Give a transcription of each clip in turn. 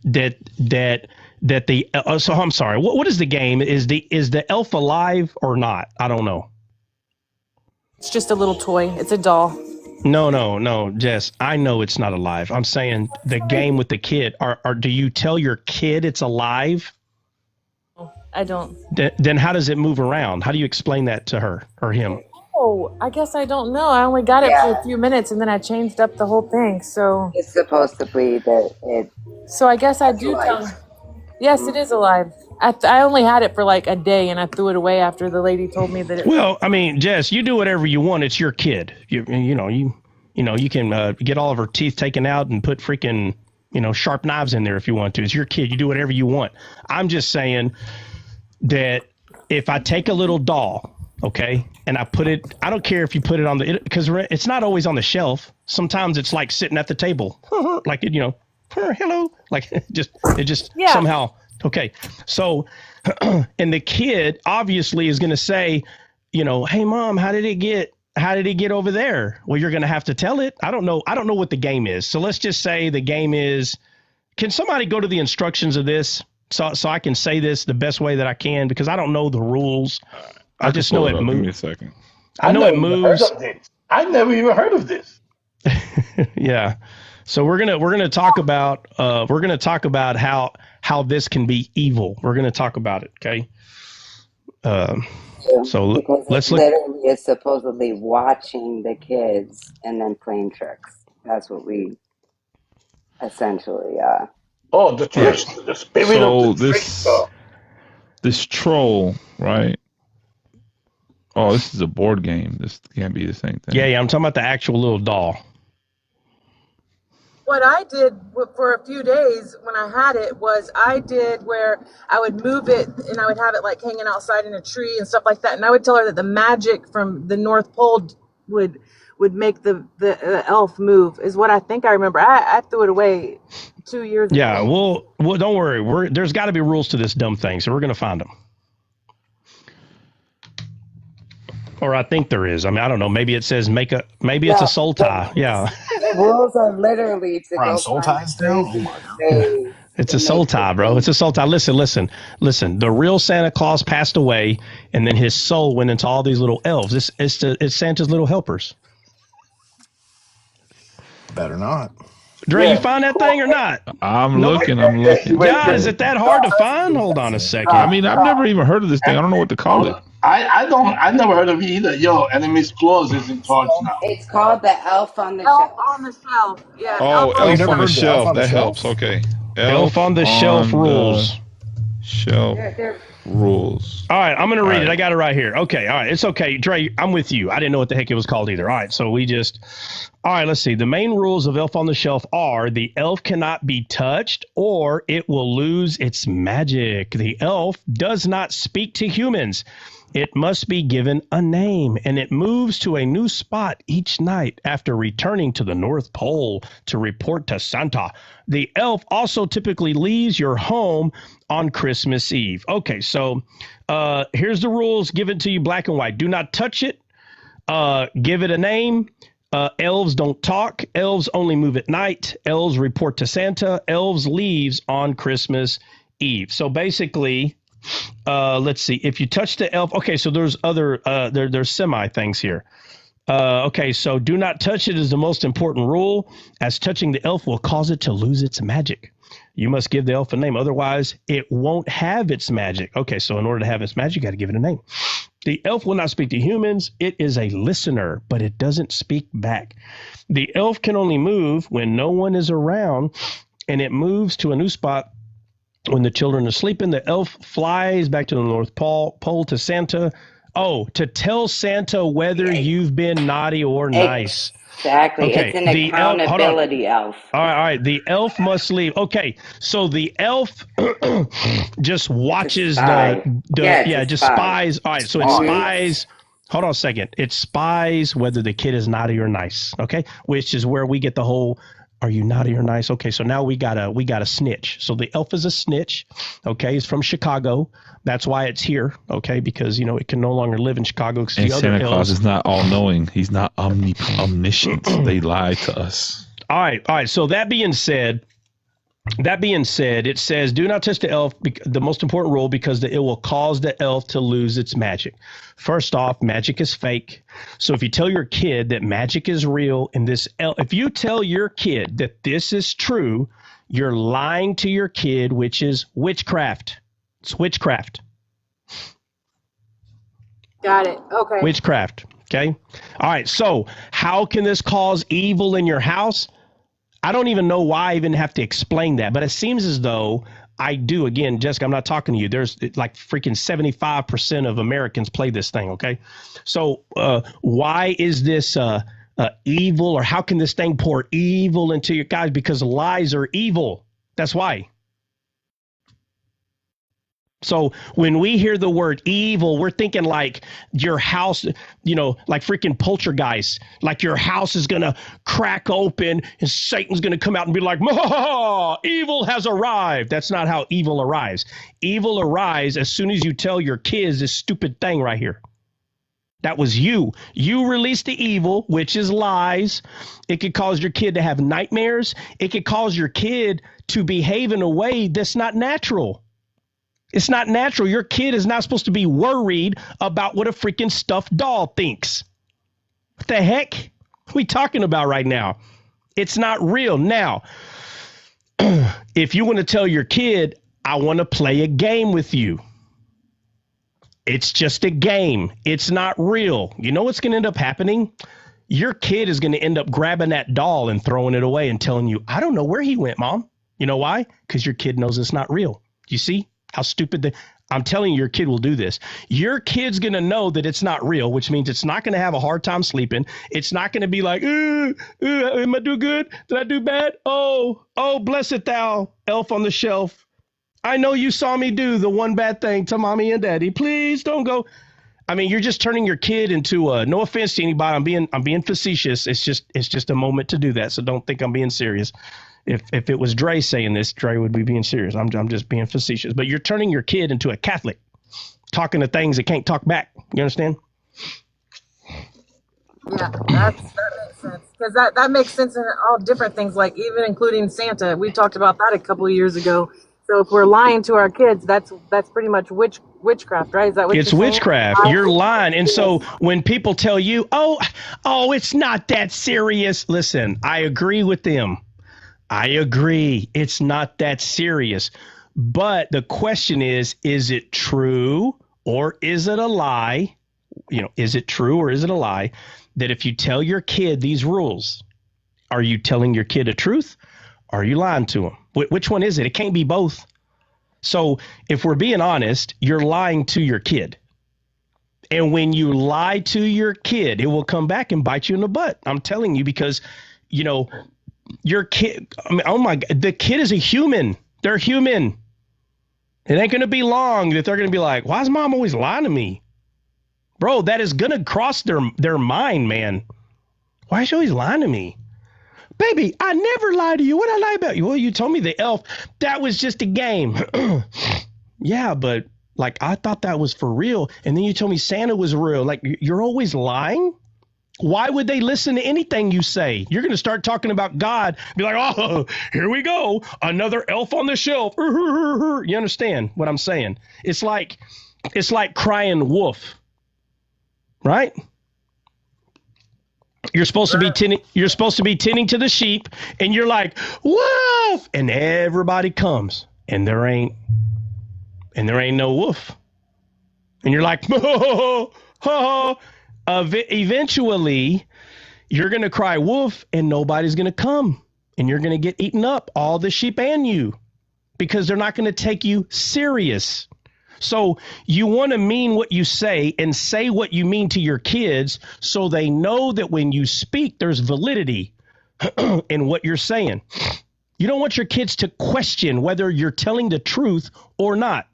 that the so I'm sorry. What is the game? Is the elf alive or not? I don't know. It's just a little toy. It's a doll. No, Jess. I know it's not alive. I'm saying the game with the kid. Do you tell your kid it's alive? I don't. Then how does it move around? How do you explain that to her or him? Oh, I guess I don't know. I only got it for a few minutes, and then I changed up the whole thing. So it's supposed to be that it. So I guess I do tell. Yes, it is alive. I only had it for like a day, and I threw it away after the lady told me that it. Well, I mean, Jess, you do whatever you want. It's your kid. You can get all of her teeth taken out and put freaking sharp knives in there if you want to. It's your kid. You do whatever you want. I'm just saying that if I take a little doll, okay, and I put it, I don't care if you put it on because it's not always on the shelf. Sometimes it's like sitting at the table, like hello, like it just somehow. Okay, so and the kid obviously is going to say, hey mom, how did it get over there? Well, you're going to have to tell it. I don't know what the game is. So let's just say the game is. Can somebody go to the instructions of this so I can say this the best way that I can, because I don't know the rules. I just know it moves. Give me a second. I know it moves. I never even heard of this. Yeah. So we're gonna talk about how this can be evil. We're gonna talk about it. Okay. So let's look. Literally, is supposedly watching the kids and then playing tricks. That's what we essentially. Oh, the tricks, the spirit of the tricks. This troll, right? Oh, this is a board game. This can't be the same thing. Yeah. I'm talking about the actual little doll. What I did for a few days when I had it was I did where I would move it and I would have it like hanging outside in a tree and stuff like that. And I would tell her that the magic from the North Pole would make the elf move, is what I think I remember. I threw it away 2 years ago. Yeah, well, don't worry. There's got to be rules to this dumb thing, so we're going to find them. Or I think there is. I mean, I don't know. Maybe it says it's a soul tie. Yeah. The rules are literally to go soul ties now. Oh my God. It's a soul tie, bro. It's a soul tie. Listen. The real Santa Claus passed away, and then his soul went into all these little elves. It's Santa's little helpers. Better not. Dre, you find that thing or not? I'm looking. God, is it that hard to find? Hold on a second. I mean, I've never even heard of this thing. I don't know what to call it. I never heard of it either. Yo, Enemy's Clause is in charge now. It's called the Elf on the Shelf. Elf on the Shelf. Yeah. Oh, Elf on the Shelf. That helps. Okay. Elf on the Shelf rules. Shelf rules. All right, I'm going to read it. I got it right here. Okay, all right. It's okay. Dre, I'm with you. I didn't know what the heck it was called either. All right, so all right, let's see. The main rules of Elf on the Shelf are the elf cannot be touched or it will lose its magic. The elf does not speak to humans. It must be given a name, and it moves to a new spot each night after returning to the North Pole to report to Santa. The elf also typically leaves your home on Christmas Eve. Okay, so here's the rules given to you black and white. Do not touch it. Give it a name. Elves don't talk. Elves only move at night. Elves report to Santa. Elves leaves on Christmas Eve. So basically, let's see. If you touch the elf, okay. So there's other there's semi things here. Okay, so do not touch it is the most important rule, as touching the elf will cause it to lose its magic. You must give the elf a name, otherwise it won't have its magic. Okay, so in order to have its magic, you got to give it a name. The elf will not speak to humans. It is a listener, but it doesn't speak back. The elf can only move when no one is around, and it moves to a new spot when the children are sleeping. The elf flies back to the North Pole to Santa. Oh, to tell Santa whether you've been naughty or nice. Exactly. Okay. It's an accountability elf. All right. The elf must leave. Okay. So the elf just watches just spies. All right. So it spies. Hold on a second. It spies whether the kid is naughty or nice. Okay. Which is where we get the whole, are you naughty or nice? Okay. So now we got a snitch. So the elf is a snitch. Okay. It's from Chicago. That's why it's here. Okay. Because, it can no longer live in Chicago. And Santa Claus is not all knowing. He's not omniscient. They lie to us. All right. So that being said, That being said, it says, do not touch the elf, the most important rule, because it will cause the elf to lose its magic. First off, magic is fake. So if you tell your kid that magic is real and this elf, if you tell your kid that this is true, you're lying to your kid, which is witchcraft. It's witchcraft. Got it. Okay. Witchcraft. Okay. All right. So how can this cause evil in your house? I don't even know why I even have to explain that, but it seems as though I do. Again, Jessica, I'm not talking to you. There's like freaking 75% of Americans play this thing. Okay. So why is this evil, or how can this thing pour evil into your guys? Because lies are evil. That's why. So when we hear the word evil, we're thinking like your house, like freaking poltergeist, like your house is going to crack open and Satan's going to come out and be like, evil has arrived. That's not how evil arrives. Evil arrives as soon as you tell your kids this stupid thing right here. That was you. You released the evil, which is lies. It could cause your kid to have nightmares. It could cause your kid to behave in a way that's not natural. It's not natural. Your kid is not supposed to be worried about what a freaking stuffed doll thinks. What the heck are we talking about right now? It's not real. Now, if you want to tell your kid, I want to play a game with you. It's just a game. It's not real. You know what's going to end up happening? Your kid is going to end up grabbing that doll and throwing it away and telling you, I don't know where he went, Mom. You know why? Because your kid knows it's not real. You see how stupid I'm telling you, your kid will do this. Your kid's going to know that it's not real, which means it's not going to have a hard time sleeping. It's not going to be like, am I do good? Did I do bad? Oh, blessed thou, elf on the shelf. I know you saw me do the one bad thing to mommy and daddy. Please don't go. I mean, you're just turning your kid into no offense to anybody. I'm being facetious. It's just a moment to do that. So don't think I'm being serious. If it was Dre saying this, Dre would be being serious. I'm just being facetious. But you're turning your kid into a Catholic, talking to things that can't talk back. You understand? Yeah, that makes sense. Because that makes sense in all different things, like even including Santa. We talked about that a couple of years ago. So if we're lying to our kids, that's pretty much witchcraft, right? Is that what it's witchcraft? You're lying. And so when people tell you, oh, it's not that serious. Listen, I agree with them. I agree. It's not that serious. But the question is it true or is it a lie? Is it true or is it a lie that if you tell your kid these rules, are you telling your kid a truth? Or are you lying to him? Which one is it? It can't be both. So if we're being honest, you're lying to your kid. And when you lie to your kid, it will come back and bite you in the butt. I'm telling you, because, your kid, oh my God, the kid is a human. They're human. It ain't going to be long that they're going to be like, why is mom always lying to me? Bro, that is going to cross their mind, man. Why is she always lying to me? Baby, I never lied to you. What I lie about you? Well, you told me the elf, that was just a game. Yeah, but like, I thought that was for real. And then you told me Santa was real. Like, you're always lying? Why would they listen to anything you say? You're going to start talking about God, be like, oh, here we go. Another elf on the shelf. You understand what I'm saying? It's like crying wolf, right? You're supposed to be tending to the sheep, and you're like, wolf, and everybody comes, and there ain't no wolf, and you're like, eventually, you're gonna cry wolf, and nobody's gonna come, and you're gonna get eaten up, all the sheep and you, because they're not gonna take you serious. So you want to mean what you say and say what you mean to your kids so they know that when you speak, there's validity in what you're saying. You don't want your kids to question whether you're telling the truth or not.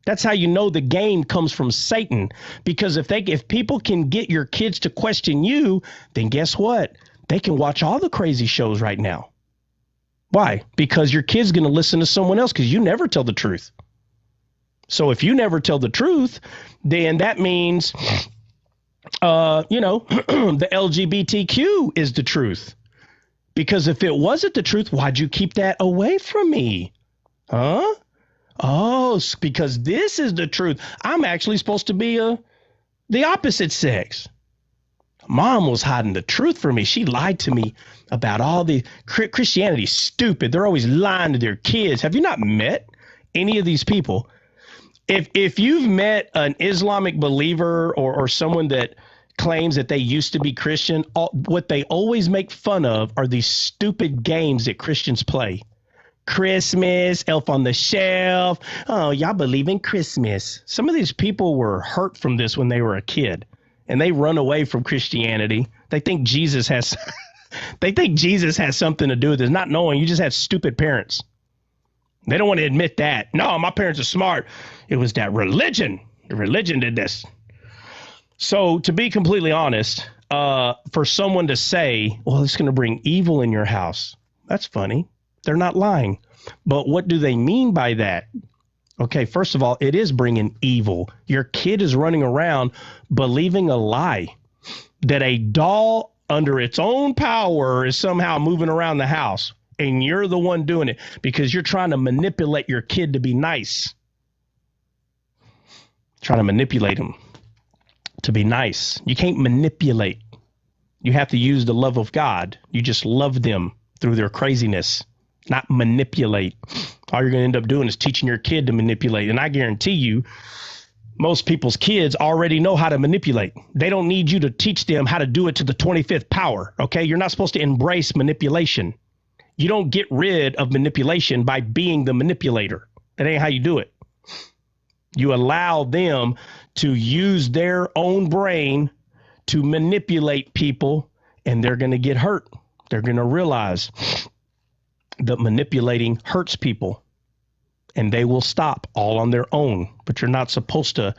That's how you know the game comes from Satan, because if people can get your kids to question you, then guess what? They can watch all the crazy shows right now. Why? Because your kid's going to listen to someone else, because you never tell the truth. So if you never tell the truth, then that means, the LGBTQ is the truth. Because if it wasn't the truth, why'd you keep that away from me? Huh? Oh, because this is the truth. I'm actually supposed to be the opposite sex. Mom was hiding the truth from me. She lied to me about all the Christianity. Stupid. They're always lying to their kids. Have you not met any of these people? If you've met an Islamic believer or someone that claims that they used to be Christian, what they always make fun of are these stupid games that Christians play. Christmas, Elf on the Shelf. Oh, y'all believe in Christmas. Some of these people were hurt from this when they were a kid, and they run away from Christianity. They think Jesus has something to do with this, not knowing you just had stupid parents. They don't want to admit that. No, my parents are smart. It was that religion. The religion did this. So to be completely honest, for someone to say, well, it's going to bring evil in your house, that's funny. They're not lying. But what do they mean by that? Okay, first of all, it is bringing evil. Your kid is running around believing a lie that a doll under its own power is somehow moving around the house, and you're the one doing it because you're trying to manipulate your kid to be nice. Trying to manipulate them to be nice. You can't manipulate. You have to use the love of God. You just love them through their craziness, not manipulate. All you're going to end up doing is teaching your kid to manipulate. And I guarantee you, most people's kids already know how to manipulate. They don't need you to teach them how to do it to the 25th power. Okay. You're not supposed to embrace manipulation. You don't get rid of manipulation by being the manipulator. That ain't how you do it. You allow them to use their own brain to manipulate people, and they're going to get hurt. They're going to realize that manipulating hurts people, and they will stop all on their own. But you're not supposed to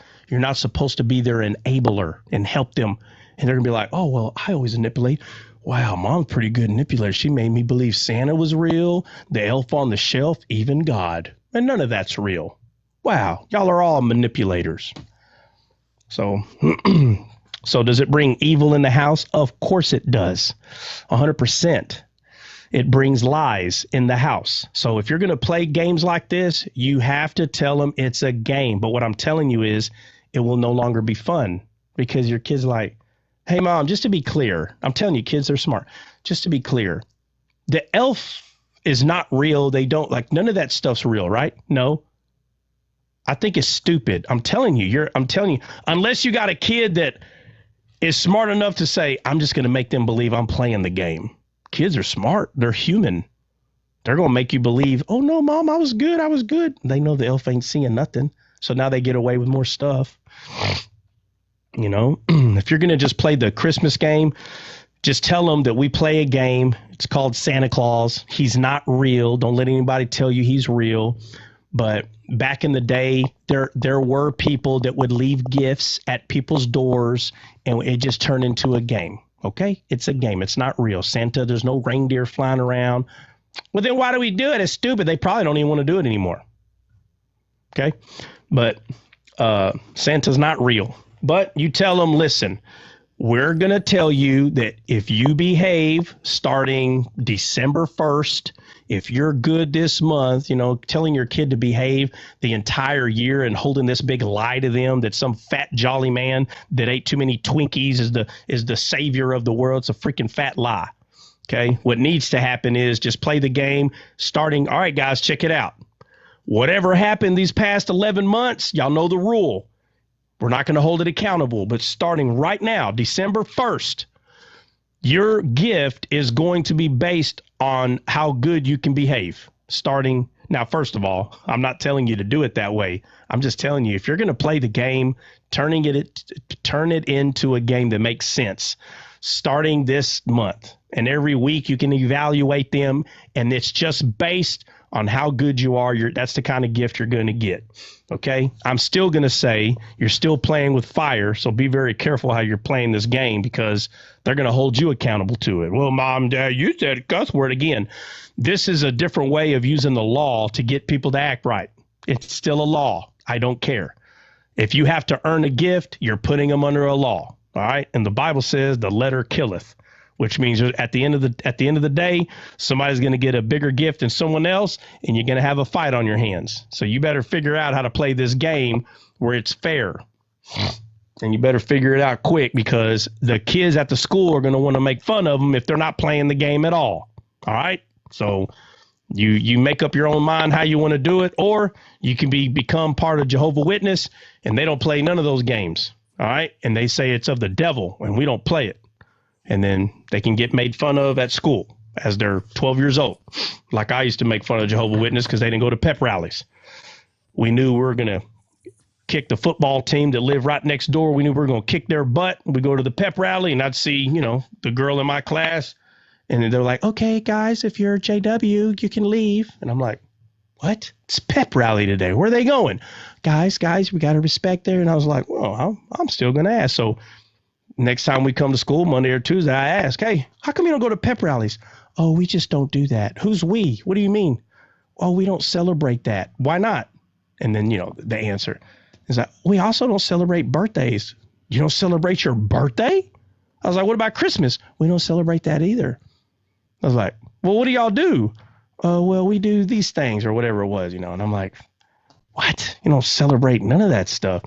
be their enabler and help them. And they're going to be like, oh, well, I always manipulate. Wow, Mom's pretty good manipulator. She made me believe Santa was real, the elf on the shelf, even God. And none of that's real. Wow, y'all are all manipulators. So, so does it bring evil in the house? Of course it does. 100%. It brings lies in the house. So if you're going to play games like this, you have to tell them it's a game. But what I'm telling you is it will no longer be fun because your kid's like, hey, Mom, just to be clear, I'm telling you, kids are smart. Just to be clear, the elf is not real. They don't none of that stuff's real, right? No. I think it's stupid. I'm telling you, unless you got a kid that is smart enough to say, I'm just going to make them believe I'm playing the game. Kids are smart. They're human. They're going to make you believe, oh, no, Mom, I was good. I was good. They know the elf ain't seeing nothing. So now they get away with more stuff. You know, if you're going to just play the Christmas game, just tell them that we play a game. It's called Santa Claus. He's not real. Don't let anybody tell you he's real. But back in the day, there were people that would leave gifts at people's doors, and it just turned into a game. Okay, it's a game. It's not real. Santa, there's no reindeer flying around. Well, then why do we do it? It's stupid. They probably don't even want to do it anymore. Okay, but Santa's not real. But you tell them, listen, we're going to tell you that if you behave starting December 1st, if you're good this month, you know, telling your kid to behave the entire year and holding this big lie to them that some fat jolly man that ate too many Twinkies is the savior of the world. It's a freaking fat lie. Okay. What needs to happen is just play the game starting. All right, guys, check it out. Whatever happened these past 11 months, y'all know the rule. We're not going to hold it accountable, but starting right now, December 1st, your gift is going to be based on how good you can behave. Starting now, first of all, I'm not telling you to do it that way. I'm just telling you, if you're going to play the game, turn it into a game that makes sense. Starting this month, and every week you can evaluate them, and it's just based on how good you are. That's the kind of gift you're going to get. Okay. I'm still going to say you're still playing with fire. So be very careful how you're playing this game because they're going to hold you accountable to it. Well, Mom, Dad, you said a cuss word again. This is a different way of using the law to get people to act right. It's still a law. I don't care. If you have to earn a gift, you're putting them under a law. All right. And the Bible says the letter killeth. which means at the end of the day, somebody's going to get a bigger gift than someone else, and you're going to have a fight on your hands. So you better figure out how to play this game where it's fair. And you better figure it out quick, because the kids at the school are going to want to make fun of them if they're not playing the game at all. All right? So you make up your own mind how you want to do it, or you can become part of Jehovah's Witness, and they don't play none of those games. All right? And they say it's of the devil, and we don't play it. And then they can get made fun of at school as they're 12 years old. Like I used to make fun of Jehovah's Witness because they didn't go to pep rallies. We knew we were going to kick the football team that lived right next door. We knew we were going to kick their butt. We go to the pep rally, and I'd see, the girl in my class, and they're like, okay, guys, if you're JW, you can leave. And I'm like, what? It's pep rally today. Where are they going? Guys, we got to respect there. And I was like, well, I'm still going to ask. So next time we come to school, Monday or Tuesday, I ask, hey, how come you don't go to pep rallies? Oh, we just don't do that. Who's we? What do you mean? Oh, we don't celebrate that. Why not? And then, the answer is that we also don't celebrate birthdays. You don't celebrate your birthday? I was like, what about Christmas? We don't celebrate that either. I was like, well, what do y'all do? Well, we do these things or whatever it was, and I'm like, what? You don't celebrate none of that stuff.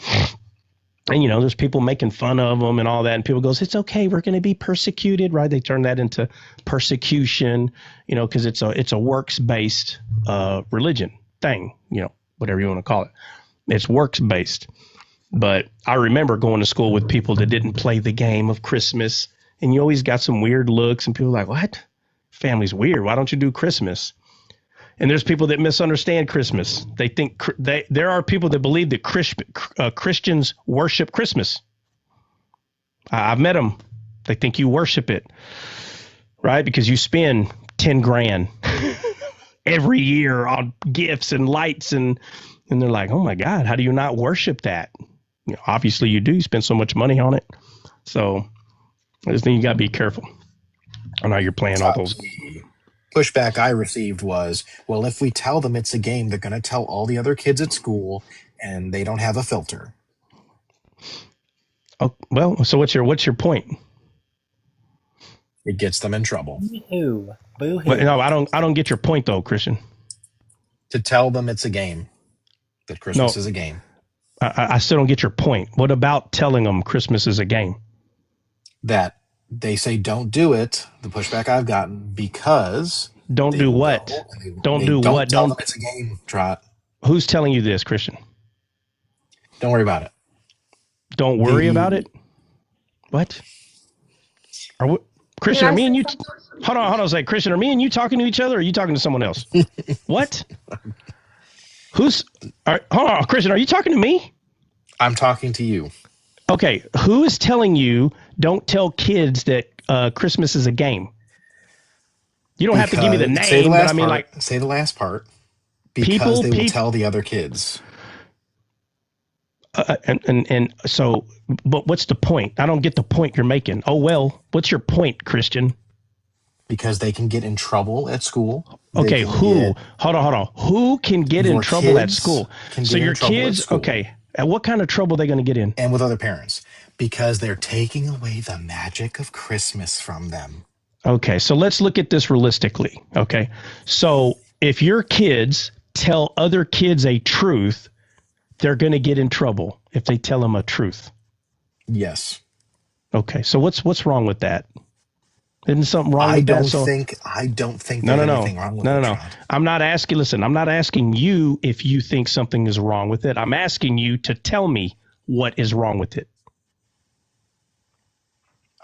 And, there's people making fun of them and all that. And people goes, it's okay. We're going to be persecuted, right? They turn that into persecution, because it's a works-based religion thing, whatever you want to call it. It's works-based. But I remember going to school with people that didn't play the game of Christmas. And you always got some weird looks, and people are like, what? Family's weird. Why don't you do Christmas? And there's people that misunderstand Christmas. They think there are people that believe that Christians worship Christmas. I've met them. They think you worship it, right? Because you spend 10 grand every year on gifts and lights, and they're like, oh my God, how do you not worship that? Obviously you do. You spend so much money on it. So I just think you got to be careful on how you're playing all those. Pushback I received was, well, if we tell them it's a game, they're going to tell all the other kids at school, and they don't have a filter. Oh, well, so what's your point? It gets them in trouble. Boo-hoo. Boo-hoo. But, no, I don't get your point though, Christian. To tell them it's a game, that Christmas is a game. I still don't get your point. What about telling them Christmas is a game? That they say don't do it. The pushback I've gotten, because don't do what? Don't do what? Tell them it's a game, Trot. Who's telling you this, Christian? Don't worry about it. Don't worry about it? What? Christian, are me and you... Hold on a second. Christian, are me and you talking to each other, or are you talking to someone else? What? Hold on, Christian, are you talking to me? I'm talking to you. Okay, who is telling you don't tell kids that Christmas is a game? You don't have to give me the name, but I mean, say the last part. Because they will tell the other kids. And so, but what's the point? I don't get the point you're making. Oh, well, what's your point, Christian? Because they can get in trouble at school. Okay, who? Hold on. Who can get in trouble at school? So your kids, okay. And what kind of trouble are they going to get in? And with other parents. Because they're taking away the magic of Christmas from them. Okay, so let's look at this realistically. Okay, so if your kids tell other kids a truth, they're going to get in trouble if they tell them a truth. Yes. Okay, so what's wrong with that? Isn't something wrong with that? I don't think there's anything wrong with that. No. I'm not asking you if you think something is wrong with it. I'm asking you to tell me what is wrong with it.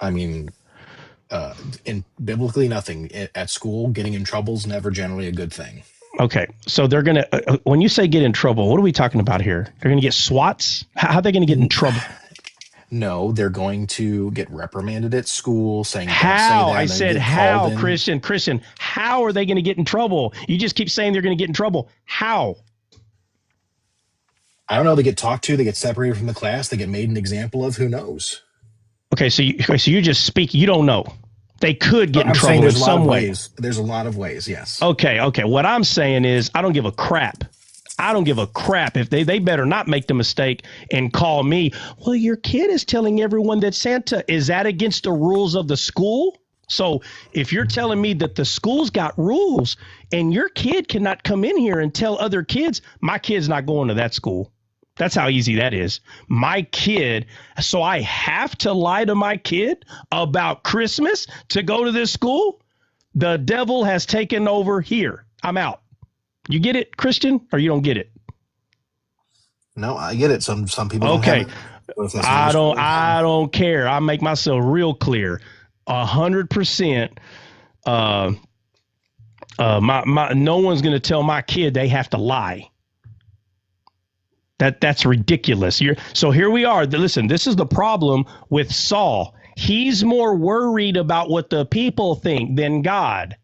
I mean, in biblically nothing. At school, getting in trouble is never generally a good thing. Okay, so they're going to, when you say get in trouble, what are we talking about here? They're going to get swats? How are they going to get in trouble? No, they're going to get reprimanded at school saying, how? Don't say that, I said how, Christian, how are they going to get in trouble? You just keep saying they're going to get in trouble. How? I don't know. They get talked to, they get separated from the class, they get made an example of, who knows? Okay, so you just speak, you don't know. They could get in trouble in some way. There's a lot of ways, yes. Okay. What I'm saying is I don't give a crap. I don't give a crap if they better not make the mistake and call me. Well, your kid is telling everyone that Santa, is that against the rules of the school? So if you're telling me that the school's got rules and your kid cannot come in here and tell other kids, my kid's not going to that school. That's how easy that is. My kid. So I have to lie to my kid about Christmas to go to this school? The devil has taken over here. I'm out. You get it, Christian, or you don't get it? No, I get it. Some people don't okay. have it. I don't care. I make myself real clear. 100%. No one's going to tell my kid they have to lie. That's ridiculous. So here we are. Listen, this is the problem with Saul. He's more worried about what the people think than God.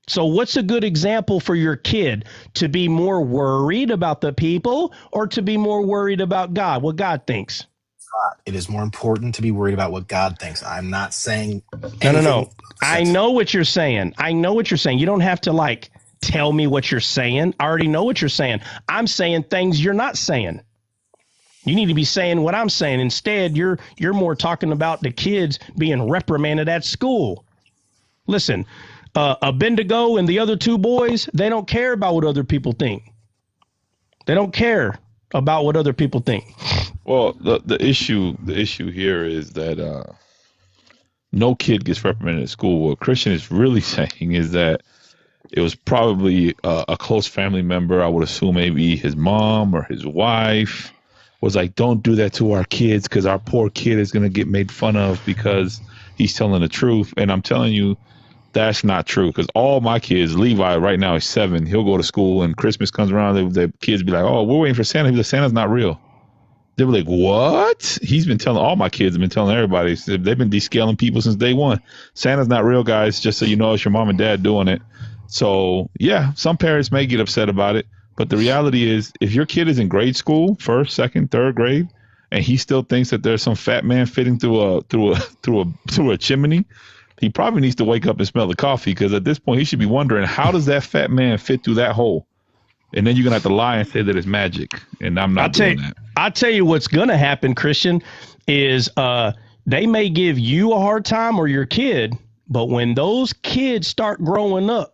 So what's a good example for your kid? To be more worried about the people or to be more worried about God, what God thinks? It is more important to be worried about what God thinks. I'm not saying No. I know what you're saying. You don't have to tell me what you're saying. I already know what you're saying. I'm saying things you're not saying. You need to be saying what I'm saying. Instead, you're more talking about the kids being reprimanded at school. Listen, Abednego and the other two boys, they don't care about what other people think. They don't care about what other people think. Well, the issue here is that no kid gets reprimanded at school. What Christian is really saying is that it was probably a close family member. I would assume maybe his mom or his wife was like, don't do that to our kids because our poor kid is going to get made fun of because he's telling the truth. And I'm telling you, that's not true, because all my kids, Levi right now is 7. He'll go to school and Christmas comes around. The kids be like, oh, we're waiting for Santa. He's like, Santa's not real. They were like, what? He's been telling, all my kids have been telling everybody. They've been descaling people since day one. Santa's not real, guys. Just so you know, it's your mom and dad doing it. So, yeah, some parents may get upset about it. But the reality is, if your kid is in grade school, 1st, 2nd, 3rd grade, and he still thinks that there's some fat man fitting through a chimney, he probably needs to wake up and smell the coffee, because at this point he should be wondering, how does that fat man fit through that hole? And then you're going to have to lie and say that it's magic. And I'm not doing that. I'll tell you what's going to happen, Christian, is they may give you a hard time or your kid, but when those kids start growing up,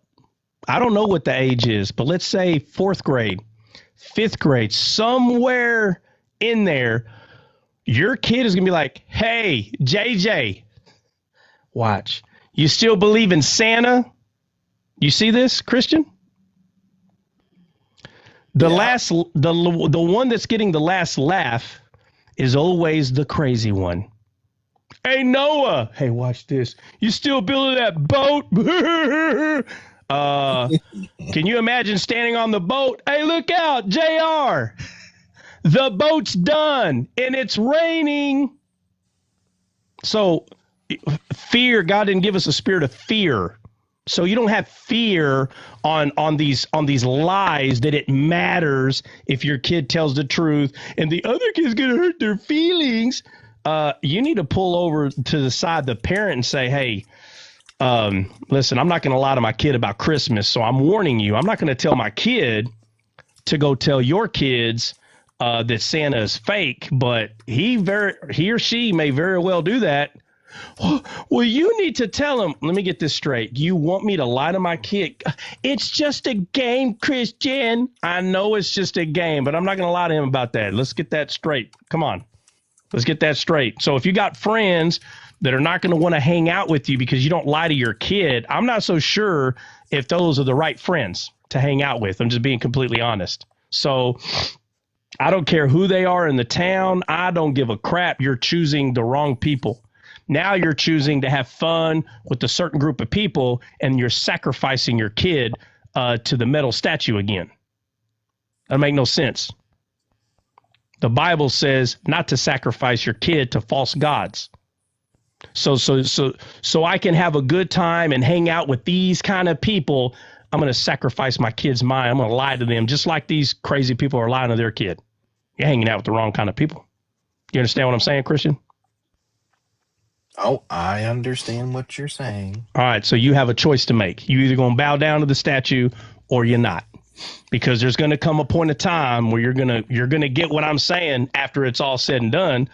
I don't know what the age is, but let's say 4th grade, 5th grade, somewhere in there, your kid is going to be like, hey, JJ, watch. You still believe in Santa? You see this, Christian? The one that's getting the last laugh is always the crazy one. Hey, Noah. Hey, watch this. You still building that boat? Can you imagine standing on the boat? Hey, look out, JR. The boat's done and it's raining. So fear, God didn't give us a spirit of fear. So you don't have fear on these lies that it matters if your kid tells the truth and the other kid's going to hurt their feelings. You need to pull over to the side, the parent, and say, hey, listen, I'm not going to lie to my kid about Christmas. So I'm warning you, I'm not going to tell my kid to go tell your kids that Santa is fake, but he or she may very well do that. Well, you need to tell him. Let me get this straight. You want me to lie to my kid? It's just a game, Christian. I know it's just a game, but I'm not going to lie to him about that. Let's get that straight. Come on. Let's get that straight. So if you got friends that are not going to want to hang out with you because you don't lie to your kid, I'm not so sure if those are the right friends to hang out with. I'm just being completely honest. So I don't care who they are in the town. I don't give a crap. You're choosing the wrong people. Now you're choosing to have fun with a certain group of people, and you're sacrificing your kid to the metal statue again. That make no sense. The Bible says not to sacrifice your kid to false gods. So I can have a good time and hang out with these kind of people. I'm going to sacrifice my kid's mind. I'm going to lie to them just like these crazy people are lying to their kid. You're hanging out with the wrong kind of people. You understand what I'm saying, Christian? Oh, I understand what you're saying. All right, so you have a choice to make. You either going to bow down to the statue or you're not. Because there's going to come a point of time where you're going to get what I'm saying after it's all said and done,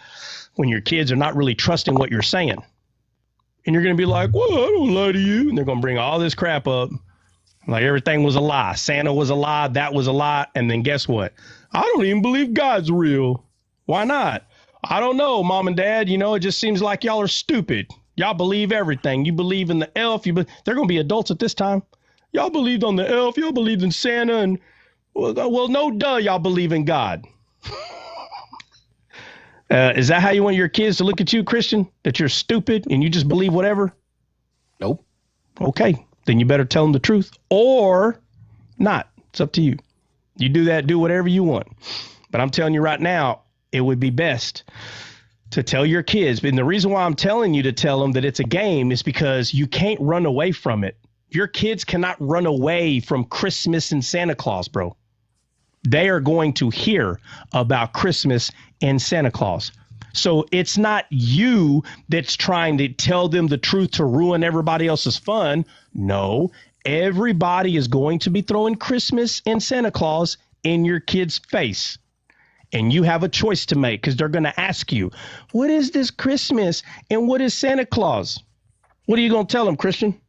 when your kids are not really trusting what you're saying. And you're going to be like, well, I don't lie to you. And they're going to bring all this crap up. Like everything was a lie. Santa was a lie. That was a lie. And then guess what? I don't even believe God's real. Why not? I don't know, Mom and Dad. You know, it just seems like y'all are stupid. Y'all believe everything. You believe in the elf. They're going to be adults at this time. Y'all believed on the elf. Y'all believed in Santa. And well, no duh, y'all believe in God. Is that how you want your kids to look at you, Christian? That you're stupid and you just believe whatever? Nope. Okay. Then you better tell them the truth or not. It's up to you. You do that, do whatever you want. But I'm telling you right now, it would be best to tell your kids. And the reason why I'm telling you to tell them that it's a game is because you can't run away from it. Your kids cannot run away from Christmas and Santa Claus, bro. They are going to hear about Christmas and Santa Claus. So it's not you that's trying to tell them the truth to ruin everybody else's fun. No, everybody is going to be throwing Christmas and Santa Claus in your kid's face. And you have a choice to make because they're going to ask you, what is this Christmas and what is Santa Claus? What are you going to tell them, Christian?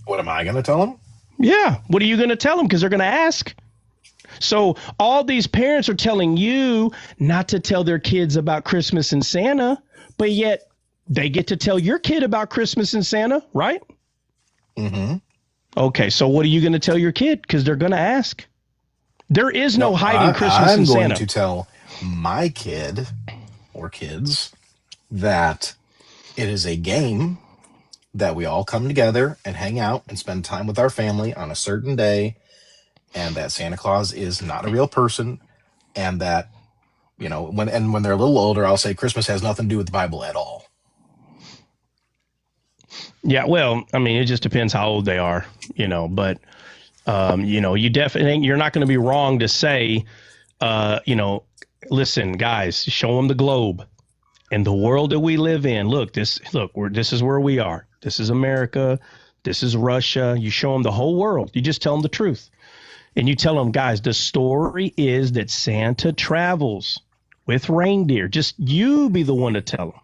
What am I going to tell them? Yeah. What are you going to tell them? Because they're going to ask. So all these parents are telling you not to tell their kids about Christmas and Santa, but yet they get to tell your kid about Christmas and Santa, right? Mm-hmm. Okay. So what are you going to tell your kid? Because they're going to ask. There is no hiding Christmas and Santa. I'm going to tell my kid or kids that it is a game that we all come together and hang out and spend time with our family on a certain day, and that Santa Claus is not a real person, and that, you know, when they're a little older, I'll say Christmas has nothing to do with the Bible at all. Yeah, well, I mean, it just depends how old they are, you know, but you definitely, you're not going to be wrong to say, listen, guys, show them the globe and the world that we live in. This is where we are. This is America. This is Russia. You show them the whole world. You just tell them the truth. And you tell them, guys, the story is that Santa travels with reindeer. Just you be the one to tell them.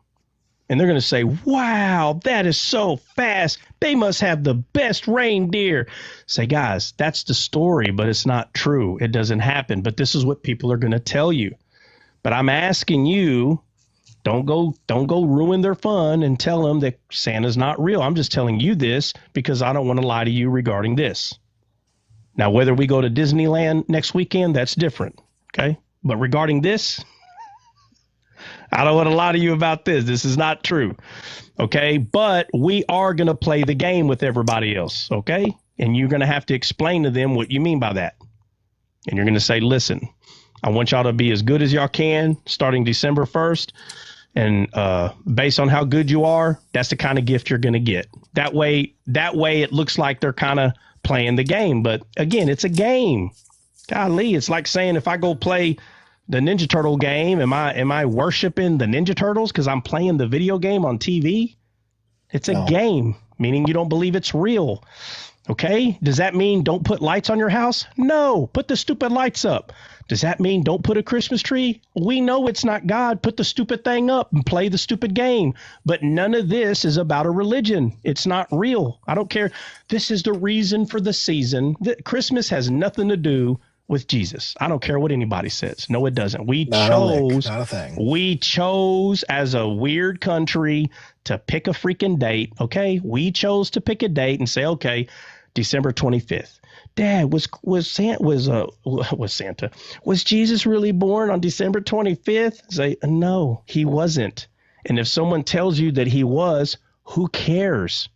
And they're going to say, wow, that is so fast. They must have the best reindeer. Say, guys, that's the story, but it's not true. It doesn't happen. But this is what people are going to tell you. But I'm asking you, don't go ruin their fun and tell them that Santa's not real. I'm just telling you this because I don't want to lie to you regarding this. Now, whether we go to Disneyland next weekend, that's different. Okay. But regarding this, I don't want to lie to you about this. This is not true. Okay. But we are going to play the game with everybody else. Okay. And you're going to have to explain to them what you mean by that. And you're going to say, listen, I want y'all to be as good as y'all can starting December 1st. And based on how good you are, that's the kind of gift you're going to get. That way it looks like they're kind of playing the game. But again, it's a game. Golly, it's like saying if I go play the Ninja Turtle game, am I worshiping the Ninja Turtles because I'm playing the video game on TV? It's a game, meaning you don't believe it's real. Okay? Does that mean don't put lights on your house? No, put the stupid lights up. Does that mean don't put a Christmas tree? We know it's not God. Put the stupid thing up and play the stupid game. But none of this is about a religion. It's not real. I don't care. This is the reason for the season. Christmas has nothing to do with Jesus. I don't care what anybody says. No, it doesn't. Not a thing. We chose as a weird country to pick a freaking date. Okay. We chose to pick a date and say, okay, December 25th. Dad, was Jesus really born on December 25th? Say, no, he wasn't. And if someone tells you that he was, who cares?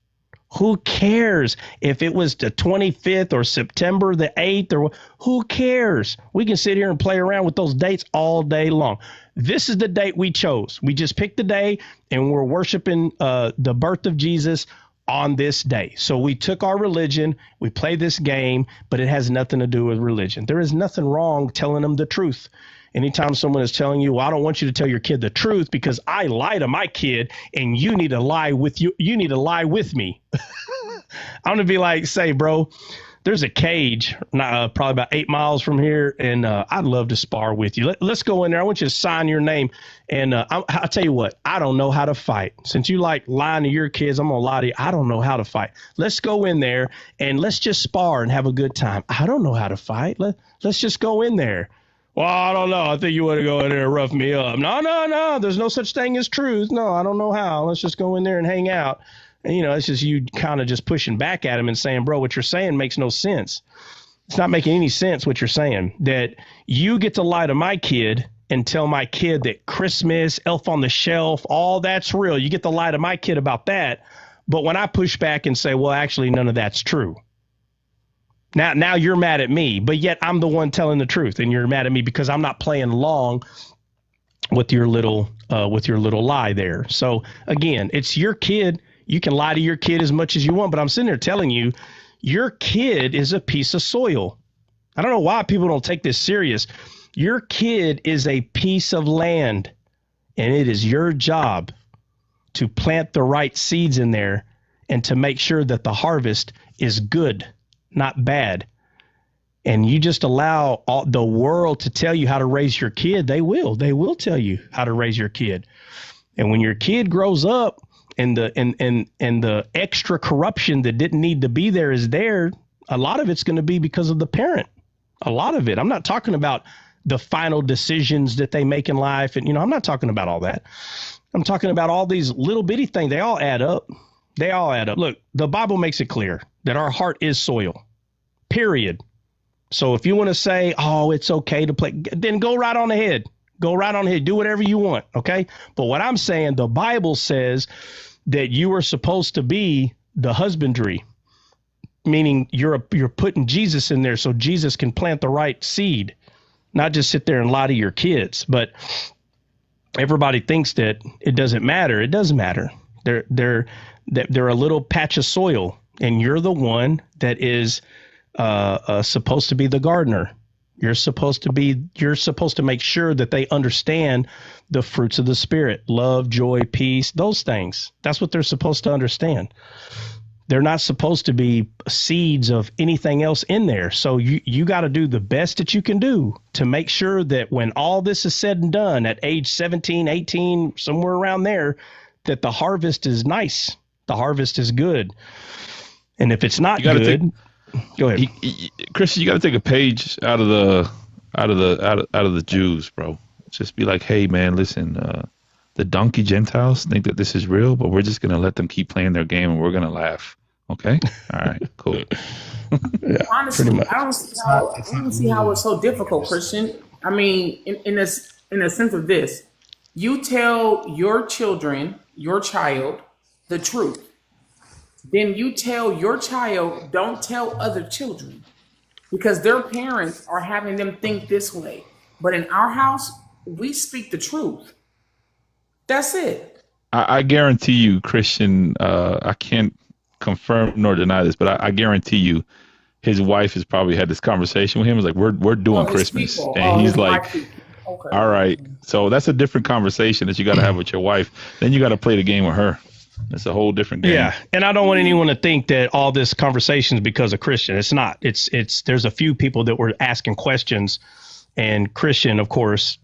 Who cares if it was the 25th or September the 8th or who cares? We can sit here and play around with those dates all day long. This is the date we chose. We just picked the day and we're worshiping the birth of Jesus on this day. So we took our religion, we play this game, but it has nothing to do with religion. There is nothing wrong telling them the truth. Anytime someone is telling you, well, I don't want you to tell your kid the truth because I lie to my kid and you need to lie with you. You need to lie with me. I'm going to be like, say, bro, there's a cage probably about 8 miles from here, and I'd love to spar with you. Let's go in there. I want you to sign your name, and I'll tell you what, I don't know how to fight. Since you like lying to your kids, I'm gonna lie to you. I don't know how to fight. Let's go in there and let's just spar and have a good time. I don't know how to fight. Let's just go in there. Well, I don't know. I think you want to go in there and rough me up. No. There's no such thing as truth. No, I don't know how. Let's just go in there and hang out. And, it's just you kind of just pushing back at him and saying, bro, what you're saying makes no sense. It's not making any sense what you're saying. That you get to lie to my kid and tell my kid that Christmas, Elf on the Shelf, all that's real. You get to lie to my kid about that. But when I push back and say, well, actually, none of that's true. Now you're mad at me, but yet I'm the one telling the truth, and you're mad at me because I'm not playing along with your little lie there. So again, it's your kid. You can lie to your kid as much as you want, but I'm sitting there telling you, your kid is a piece of soil. I don't know why people don't take this serious. Your kid is a piece of land, and it is your job to plant the right seeds in there and to make sure that the harvest is good, not bad. And you just allow the world to tell you how to raise your kid. They will tell you how to raise your kid. And when your kid grows up and the extra corruption that didn't need to be there is there, a lot of it's going to be because of the parent. A lot of it. I'm not talking about the final decisions that they make in life. And, I'm not talking about all that. I'm talking about all these little bitty things. They all add up. Look, the Bible makes it clear that our heart is soil, period. So if you want to say, oh, it's okay to play, then go right on ahead. Go right on ahead. Do whatever you want. Okay. But what I'm saying, the Bible says that you are supposed to be the husbandry, meaning you're putting Jesus in there so Jesus can plant the right seed, not just sit there and lie to your kids. But everybody thinks that it doesn't matter. It does matter. They're a little patch of soil, and you're the one that is supposed to be the gardener. You're supposed to make sure that they understand the fruits of the Spirit, love, joy, peace, those things. That's what they're supposed to understand. They're not supposed to be seeds of anything else in there. So you got to do the best that you can do to make sure that when all this is said and done at age 17, 18, somewhere around there, that the harvest is nice. The harvest is good. And if it's not good, go ahead. Christian, you got to take a page out of the Jews, bro. Just be like, hey, man, listen, the donkey Gentiles think that this is real, but we're just going to let them keep playing their game and we're going to laugh. Okay? All right, cool. Yeah, honestly, I don't see how it's so difficult, Christian. I mean, in a sense of this, you tell your children, your child, the truth. Then you tell your child, don't tell other children, because their parents are having them think this way. But in our house, we speak the truth. That's it. I guarantee you, Christian, I can't confirm nor deny this, but I guarantee you his wife has probably had this conversation with him. It's like, we're doing Christmas. People. And he's like, okay. All right. So that's a different conversation that you got to have with your wife. Then you got to play the game with her. It's a whole different game. Yeah. And I don't want anyone to think that all this conversation is because of Christian. It's not. There's a few people that were asking questions, and Christian, of course,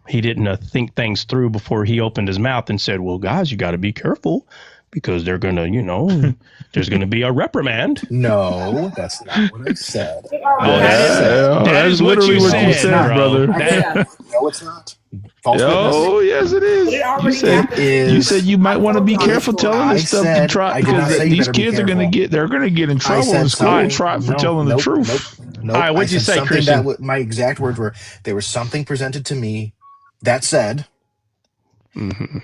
he didn't think things through before he opened his mouth and said, well, guys, you got to be careful because they're going to, there's going to be a reprimand. No, that's not what I said. That is what you said, brother. No, it's not. Oh, yes, it is. You said you might want to be careful telling this stuff to try, because these kids are going to get in trouble in school for telling the truth. Nope. All right, what'd you say, Christian? My exact words were, there was something presented to me that said,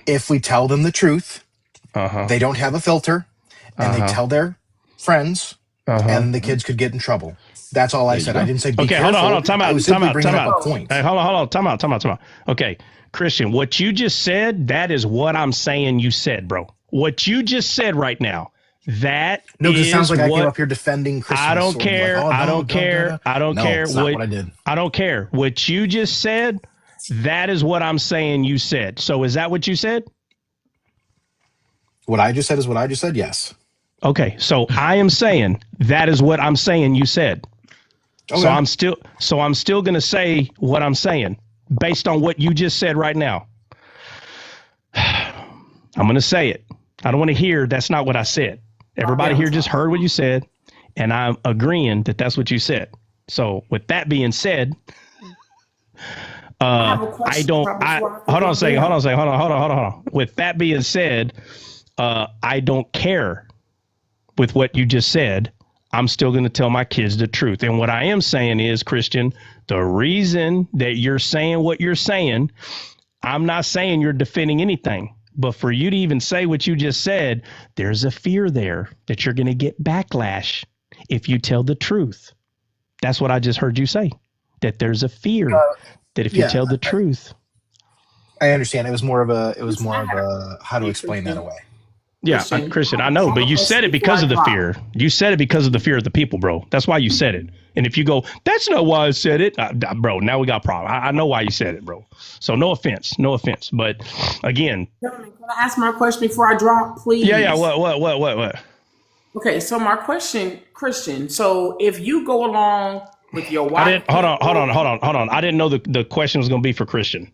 if we tell them the truth, they don't have a filter, and they tell their friends, and the kids could get in trouble. That's all I said. I didn't say be careful. Hold on. Time out. Hey, hold on. Time out. Okay, Christian, what you just said, that is what I'm saying you said, bro. What you just said right now, that it sounds like I came up here defending Christmas. I don't care. I don't care. That's not what I did. I don't care. What you just said, that is what I'm saying you said. So is that what you said? What I just said is what I just said, yes. Okay, so I am saying that is what I'm saying you said. Okay. So I'm still going to say what I'm saying based on what you just said right now. I'm going to say it. I don't want to hear that's not what I said. Everybody here just heard what you said, and I'm agreeing that that's what you said. So with that being said, hold on a second. With that being said, I don't care with what you just said. I'm still going to tell my kids the truth. And what I am saying is, Christian, the reason that you're saying what you're saying, I'm not saying you're defending anything. But for you to even say what you just said, there's a fear there that you're going to get backlash if you tell the truth. That's what I just heard you say, that there's a fear that if you tell the truth. I understand. It was more of a how to explain that away. Yeah, Christian, I know, but you said it because of the fear. You said it because of the fear of the people, bro. That's why you said it. And if you go, that's not why I said it, bro, now we got a problem. I know why you said it, bro. So no offense. But again. Can I ask my question before I drop, please? Yeah. What? Okay, so my question, Christian, so if you go along with your wife. Hold on. I didn't know the question was going to be for Christian.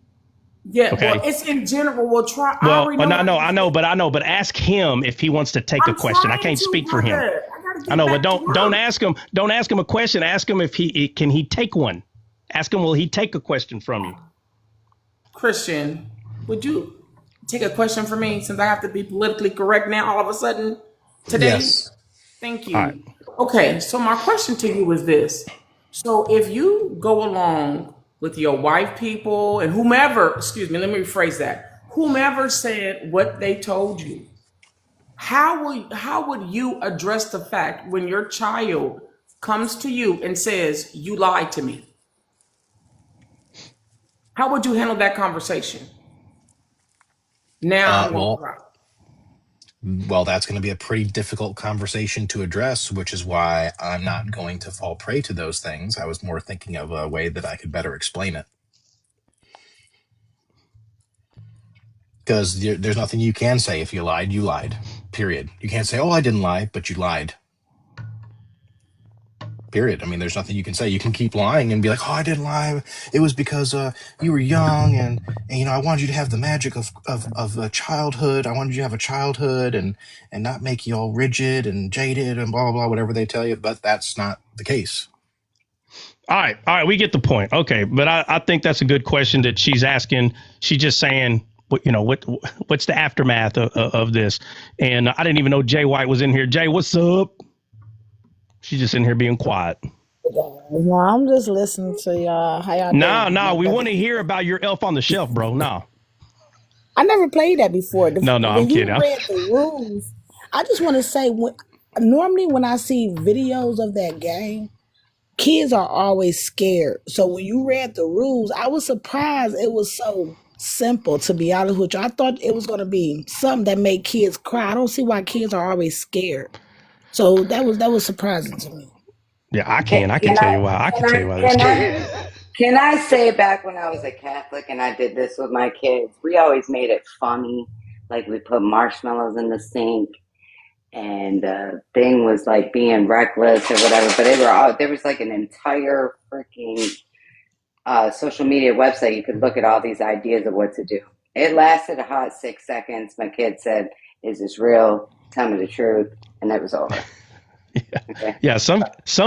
Yeah, okay. Well, it's in general. We'll try. I know, but ask him if he wants to take a question. I can't speak for him. I know, but don't ask him. Don't ask him a question. Ask him if he can take one. Ask him, will he take a question from you? Christian, would you take a question from me since I have to be politically correct now all of a sudden today? Yes. Thank you. Right. Okay, so my question to you is this. So if you go along with your white people and whomever, let me rephrase that. Whomever said what they told you, how would you address the fact when your child comes to you and says, you lied to me? How would you handle that conversation? Now, well, that's going to be a pretty difficult conversation to address, which is why I'm not going to fall prey to those things. I was more thinking of a way that I could better explain it. Because there's nothing you can say. If you lied, you lied. Period. You can't say, oh, I didn't lie, but you lied. Period. I mean, there's nothing you can say. You can keep lying and be like, oh, I didn't lie. It was because you were young and I wanted you to have the magic of childhood. I wanted you to have a childhood and not make you all rigid and jaded and blah, blah, blah, whatever they tell you. But that's not the case. All right. We get the point. Okay. But I think that's a good question that she's asking. She's just saying, what's the aftermath of this? And I didn't even know Jay White was in here. Jay, what's up? She's just in here being quiet. No, I'm just listening to y'all. How y'all doing? No, we want to hear about your Elf on the Shelf, bro. No. I never played that before. No, I'm kidding. When you read the rules, I just want to say, normally when I see videos of that game, kids are always scared. So when you read the rules, I was surprised it was so simple, to be honest with you. I thought it was going to be something that made kids cry. I don't see why kids are always scared. So that was surprising to me. Yeah, I can tell you why. Can I say, back when I was a Catholic and I did this with my kids, we always made it funny. Like we put marshmallows in the sink, and the thing was like being reckless or whatever. But there was like an entire freaking social media website. You could look at all these ideas of what to do. It lasted a hot 6 seconds. My kid said, "Is this real? Tell me the truth." And that was over. Yeah, some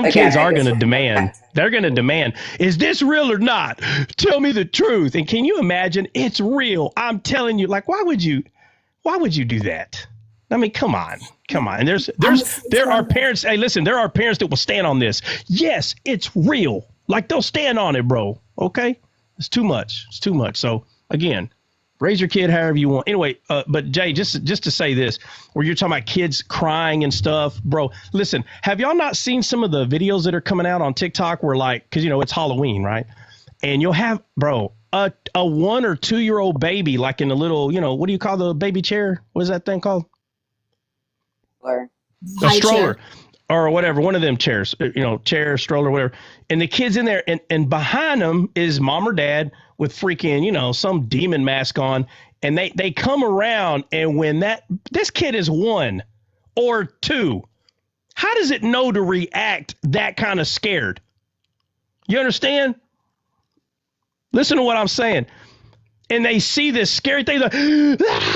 kids are going to demand. They're going to demand, is this real or not? Tell me the truth. And can you imagine? It's real. I'm telling you. Like, why would you do that? I mean, come on. And there are parents. Hey, listen, there are parents that will stand on this. Yes, it's real. Like, they'll stand on it, bro. Okay, it's too much. So again, raise your kid however you want. Anyway, but Jay, just to say this, where you're talking about kids crying and stuff, bro, listen, have y'all not seen some of the videos that are coming out on TikTok where, like, because, it's Halloween, right? And you'll have, bro, a 1 or 2 year old baby, like in a little, what do you call the baby chair? What is that thing called? A stroller. Or whatever, one of them chairs, chair, stroller, whatever. And the kid's in there, and behind them is mom or dad with freaking, some demon mask on. And they come around, and when this kid is 1, or 2. How does it know to react that kind of scared? You understand? Listen to what I'm saying. And they see this scary thing,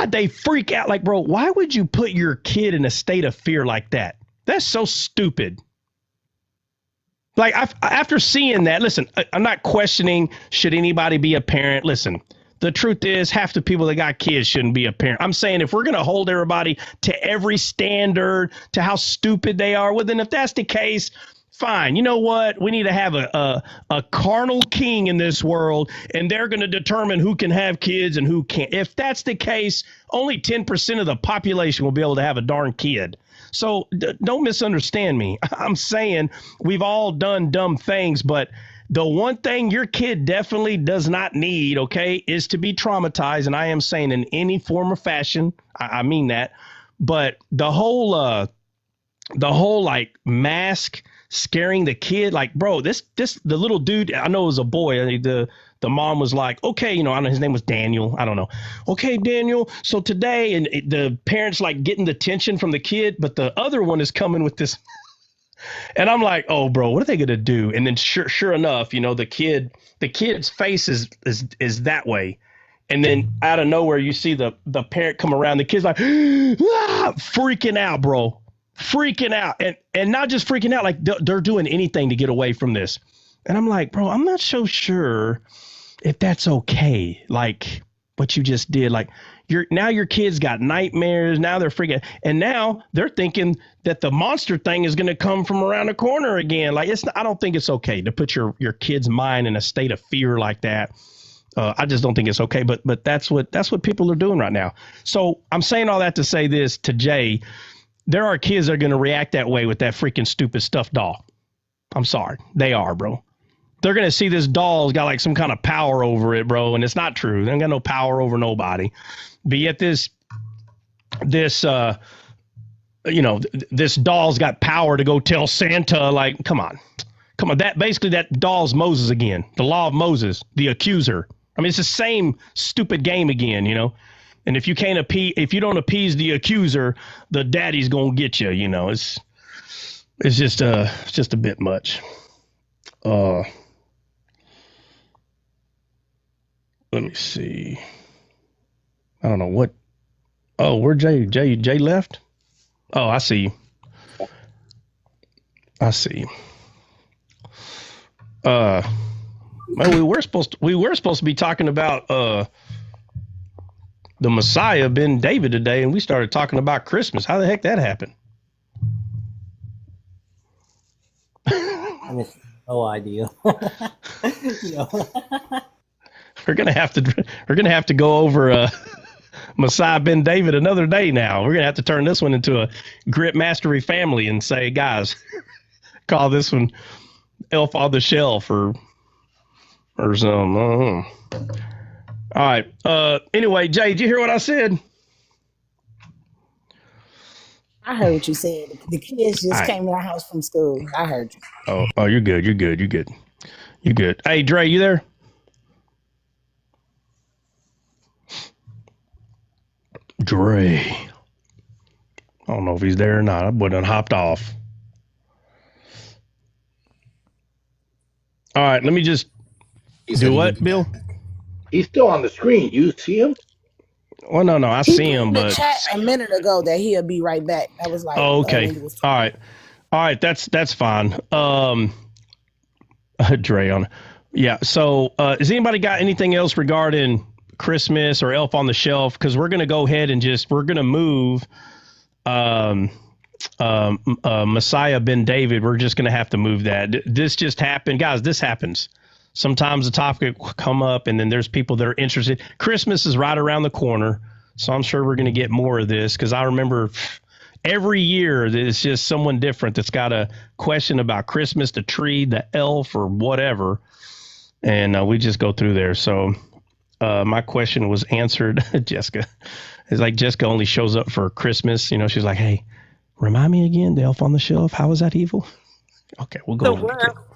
they freak out. Like, bro, why would you put your kid in a state of fear like that? That's so stupid. Like, after seeing that, listen, I'm not questioning should anybody be a parent. Listen, the truth is half the people that got kids shouldn't be a parent. I'm saying if we're going to hold everybody to every standard, to how stupid they are, well, then if that's the case, fine. You know what? We need to have a carnal king in this world, and they're going to determine who can have kids and who can't. If that's the case, only 10% of the population will be able to have a darn kid. So don't misunderstand me. I'm saying we've all done dumb things, but the one thing your kid definitely does not need, okay, is to be traumatized. And I am saying in any form or fashion. I mean that. But the whole like mask scaring the kid, like, bro, the little dude, I know it was a boy. The mom was like, okay, I don't know, his name was Daniel. I don't know. Okay, Daniel. So today, and the parents like getting the tension from the kid, but the other one is coming with this. And I'm like, oh, bro, what are they going to do? And then sure enough, the kid's face is that way. And then out of nowhere, you see the parent come around. The kid's like, freaking out, bro. Freaking out. And not just freaking out, like they're doing anything to get away from this. And I'm like, bro, I'm not so sure if that's okay. Like what you just did, like your kids got nightmares. Now they're freaking, and now they're thinking that the monster thing is going to come from around the corner again. Like I don't think it's okay to put your kid's mind in a state of fear like that. I just don't think it's okay. But that's what people are doing right now. So I'm saying all that to say this to Jay. There are kids that are going to react that way with that freaking stupid stuffed doll. I'm sorry. They are, bro. They're going to see this doll's got like some kind of power over it, bro. And it's not true. They ain't got no power over nobody. But yet this doll's got power to go tell Santa, like, come on. That doll's Moses again. The law of Moses, the accuser. I mean, it's the same stupid game again, And if you don't appease the accuser, the daddy's going to get you, It's just a bit much. Let me see. I don't know what. Oh, where Jay left? Oh, I see. Well, we were supposed to be talking about the Messiah Ben David today, and we started talking about Christmas. How the heck that happened? I have no idea. We're gonna have to go over Messiah Ben David another day. Now we're gonna have to turn this one into a Grip Mastery family and say, guys, call this one Elf on the Shelf or something. All right. Anyway, Jay, did you hear what I said? I heard what you said. The kids just came to our house from school. I heard you. Oh, you're good. You're good. Hey, Dre, you there? Dre. I don't know if he's there or not. I would have hopped off. All right, let me just do what, Bill? He's still on the screen. You see him? Well, no, I see him, but chat a minute ago that he'll be right back. I was like, oh, okay. All right, that's fine. Dre on. Yeah. So, has anybody got anything else regarding Christmas or Elf on the Shelf? Because we're going to go ahead and we're going to move Messiah Ben David. We're just going to have to move that. This just happened. Guys, this happens. Sometimes the topic will come up and then there's people that are interested. Christmas is right around the corner. So I'm sure we're going to get more of this because I remember every year there's just someone different that's got a question about Christmas, the tree, the elf, or whatever. And we just go through there. So my question was answered. Jessica. It's like Jessica only shows up for Christmas. She's like, hey, remind me again, the Elf on the Shelf. How is that evil? Okay, we'll go The on together. worst.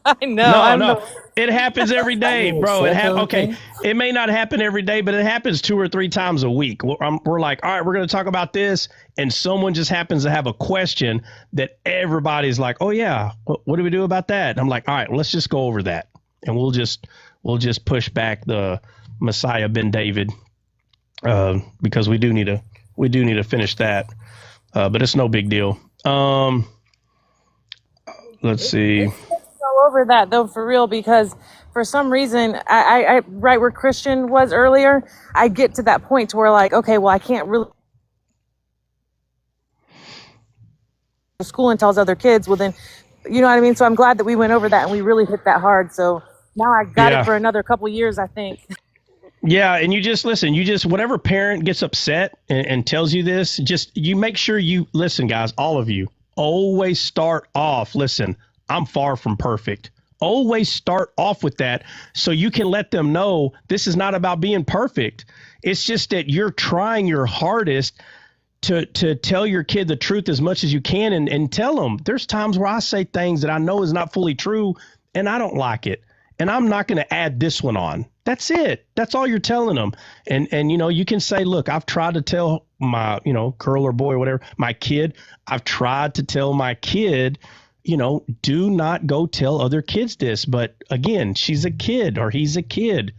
I know. No. It happens every day, bro. Okay. It may not happen every day, but it happens 2 or 3 times a week. We're like, all right, we're going to talk about this. And someone just happens to have a question that everybody's like, oh, yeah, what do we do about that? And I'm like, all right, let's just go over that. And we'll just push back the Messiah Ben David because we do need to finish that. But it's no big deal. Let's see. Go over that though, for real, because for some reason, I right where Christian was earlier, I get to that point to where like, okay, well, I can't really go to school and tells other kids. Well, then, you know what I mean? So I'm glad that we went over that and we really hit that hard. So now I got it for another couple years, I think. Yeah, and you just listen. You just whatever parent gets upset and tells you this, just you make sure you listen, guys. All of you always start off. Listen, I'm far from perfect. Always start off with that so you can let them know this is not about being perfect. It's just that you're trying your hardest to tell your kid the truth as much as you can and tell them there's times where I say things that I know is not fully true and I don't like it. And I'm not going to add this one on. That's it. That's all you're telling them. And you know, you can say, look, I've tried to tell my, you know, girl or boy or whatever, my kid, I've tried to tell my kid, you know, do not go tell other kids this. But again, she's a kid or he's a kid.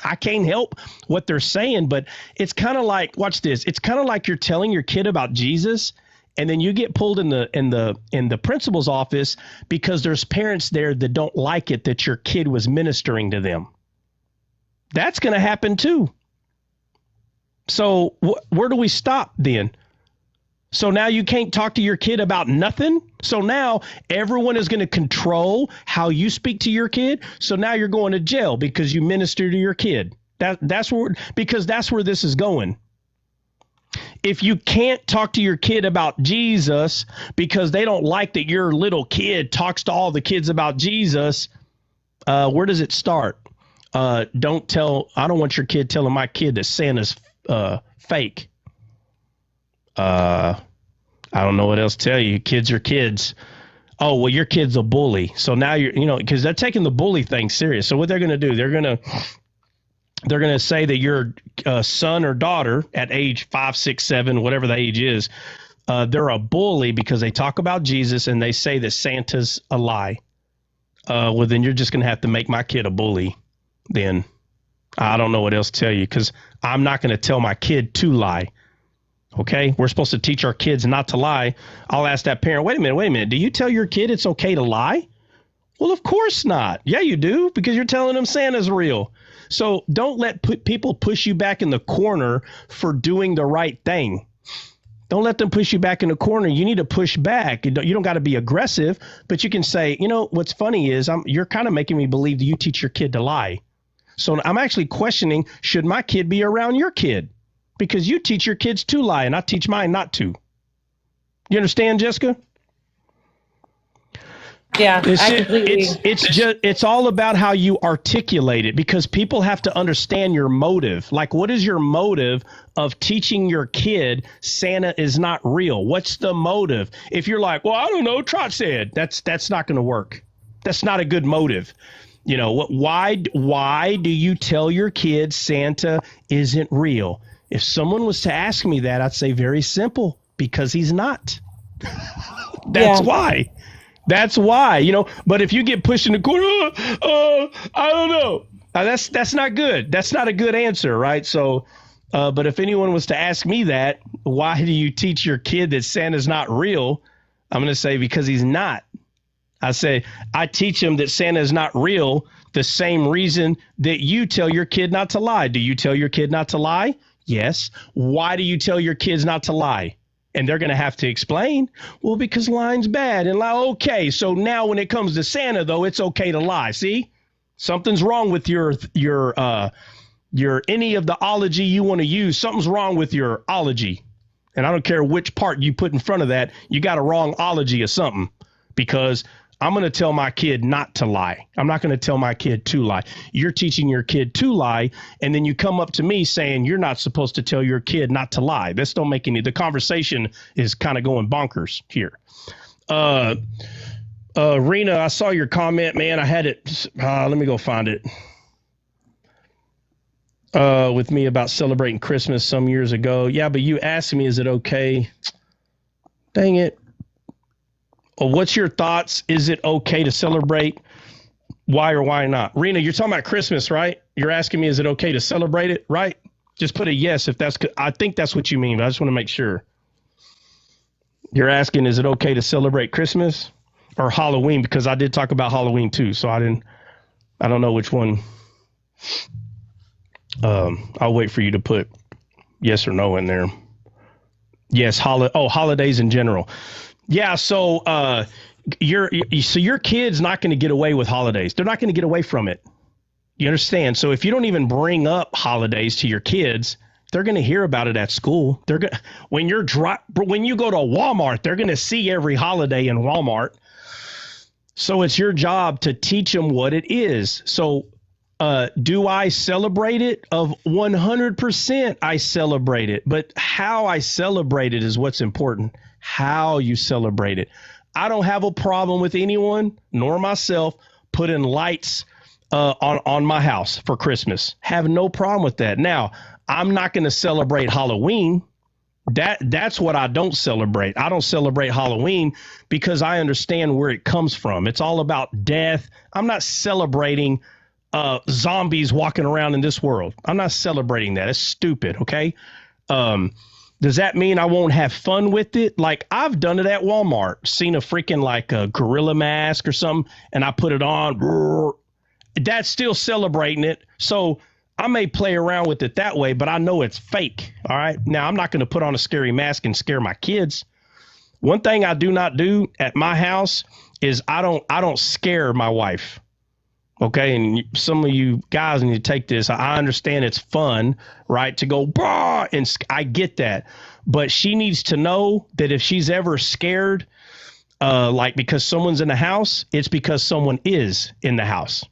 I can't help what they're saying, but it's kind of like, watch this. It's kind of like you're telling your kid about Jesus, and then you get pulled in the principal's office because there's parents there that don't like it that your kid was ministering to them. That's going to happen too. So where do we stop then? So now you can't talk to your kid about nothing. So now everyone is going to control how you speak to your kid. So now you're going to jail because you minister to your kid. That's where this is going. If you can't talk to your kid about Jesus because they don't like that your little kid talks to all the kids about Jesus, where does it start? I don't want your kid telling my kid that Santa's fake. I don't know what else to tell you. Kids are kids. Oh, well, your kid's a bully. So now because they're taking the bully thing serious. So what they're going to do, they're going to say that your son or daughter at age 5, 6, 7, whatever the age is, they're a bully because they talk about Jesus and they say that Santa's a lie. Well, then you're just going to have to make my kid a bully. Then I don't know what else to tell you because I'm not going to tell my kid to lie. Okay, we're supposed to teach our kids not to lie. I'll ask that parent, wait a minute. Do you tell your kid it's okay to lie? Well, of course not. Yeah, you do, because you're telling them Santa's real. So don't let people push you back in the corner for doing the right thing. Don't let them push you back in the corner. You need to push back. You don't got to be aggressive, but you can say, you know, what's funny is you're kind of making me believe that you teach your kid to lie. So I'm actually questioning, should my kid be around your kid? Because you teach your kids to lie and I teach mine not to. You understand, Jessica? Yeah, I completely. It's all about how you articulate it, because people have to understand your motive. Like, what is your motive of teaching your kid Santa is not real? What's the motive? If you're like, well, I don't know, Trot said, that's not going to work. That's not a good motive. You know, why do you tell your kids Santa isn't real? If someone was to ask me that, I'd say very simple, because he's not. That's why. That's why, you know, but if you get pushed in the corner, I don't know. That's not good. That's not a good answer, right? So, but if anyone was to ask me that, why do you teach your kid that Santa's not real? I'm going to say, because he's not. I say, I teach him that Santa is not real the same reason that you tell your kid not to lie. Do you tell your kid not to lie? Yes. Why do you tell your kids not to lie? And they're going to have to explain, well, because lying's bad. And okay, so now when it comes to Santa, though, it's okay to lie. See, something's wrong with your any of the ology you want to use. Something's wrong with your ology. And I don't care which part you put in front of that. You got a wrong ology or something, because I'm going to tell my kid not to lie. I'm not going to tell my kid to lie. You're teaching your kid to lie, and then you come up to me saying you're not supposed to tell your kid not to lie. This don't make any. The conversation is kind of going bonkers here. Rena, I saw your comment, man. I had it. Let me go find it. With me about celebrating Christmas some years ago. Yeah, but you asked me, is it okay? Dang it. What's your thoughts? Is it okay to celebrate? Why or why not? Rena, you're talking about Christmas, right? You're asking me, is it okay to celebrate it, right? Just put a yes if that's, I think that's what you mean, but I just want to make sure. You're asking, is it okay to celebrate Christmas or Halloween? Because I did talk about Halloween too, so I don't know which one. I'll wait for you to put yes or no in there. Yes, holidays in general. Yeah, so your kid's not going to get away with holidays. They're not going to get away from it. You understand? So if you don't even bring up holidays to your kids, they're going to hear about it at school. They're going when you go to Walmart, they're going to see every holiday in Walmart. So it's your job to teach them what it is. So do I celebrate it? Of 100%, I celebrate it. But how I celebrate it is what's important. How you celebrate it. I don't have a problem with anyone, nor myself, putting lights on my house for Christmas. Have no problem with that. Now, I'm not going to celebrate Halloween. That's what I don't celebrate. I don't celebrate Halloween because I understand where it comes from. It's all about death. I'm not celebrating zombies walking around in this world. I'm not celebrating that. It's stupid. Okay. Does that mean I won't have fun with it? Like, I've done it at Walmart, seen a freaking like a gorilla mask or something, and I put it on. That's still celebrating it. So I may play around with it that way, but I know it's fake. All right. Now, I'm not going to put on a scary mask and scare my kids. One thing I do not do at my house is I don't scare my wife. Okay, and some of you guys need to take this. I understand it's fun, right, to go, bah, and I get that. But she needs to know that if she's ever scared, like because someone's in the house, it's because someone is in the house.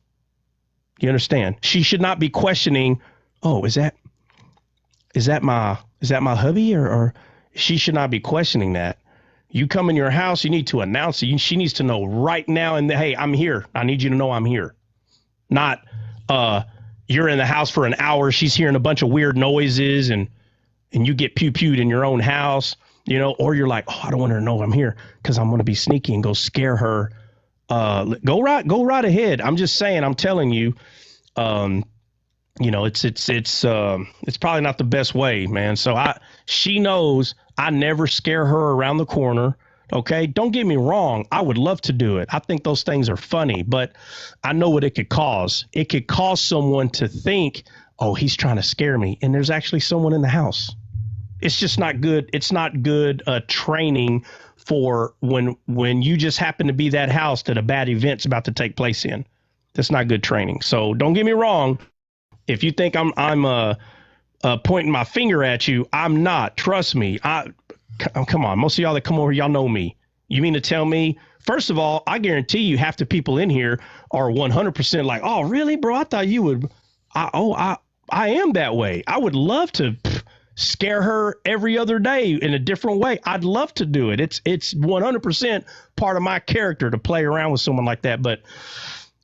You understand? She should not be questioning, oh, is that my hubby? Or she should not be questioning that. You come in your house, you need to announce it. She needs to know right now, and hey, I'm here. I need you to know I'm here. Not you're in the house for an hour, she's hearing a bunch of weird noises and you get pew-pewed in your own house, you know, or you're like, oh, I don't want her to know I'm here because I'm going to be sneaky and go scare her. Go right ahead. I'm just saying, I'm telling you, you know, it's probably not the best way, man. So she knows I never scare her around the corner. Okay, don't get me wrong. I would love to do it. I think those things are funny, but I know what it could cause. It could cause someone to think, oh, he's trying to scare me. And there's actually someone in the house. It's just not good. It's not good training for when you just happen to be that house that a bad event's about to take place in. That's not good training. So don't get me wrong. If you think I'm pointing my finger at you, I'm not. Trust me. Come on. Most of y'all that come over, y'all know me. You mean to tell me, first of all, I guarantee you half the people in here are 100% like, oh, really, bro? I thought you would. I am that way. I would love to scare her every other day in a different way. I'd love to do it. It's 100% part of my character to play around with someone like that. But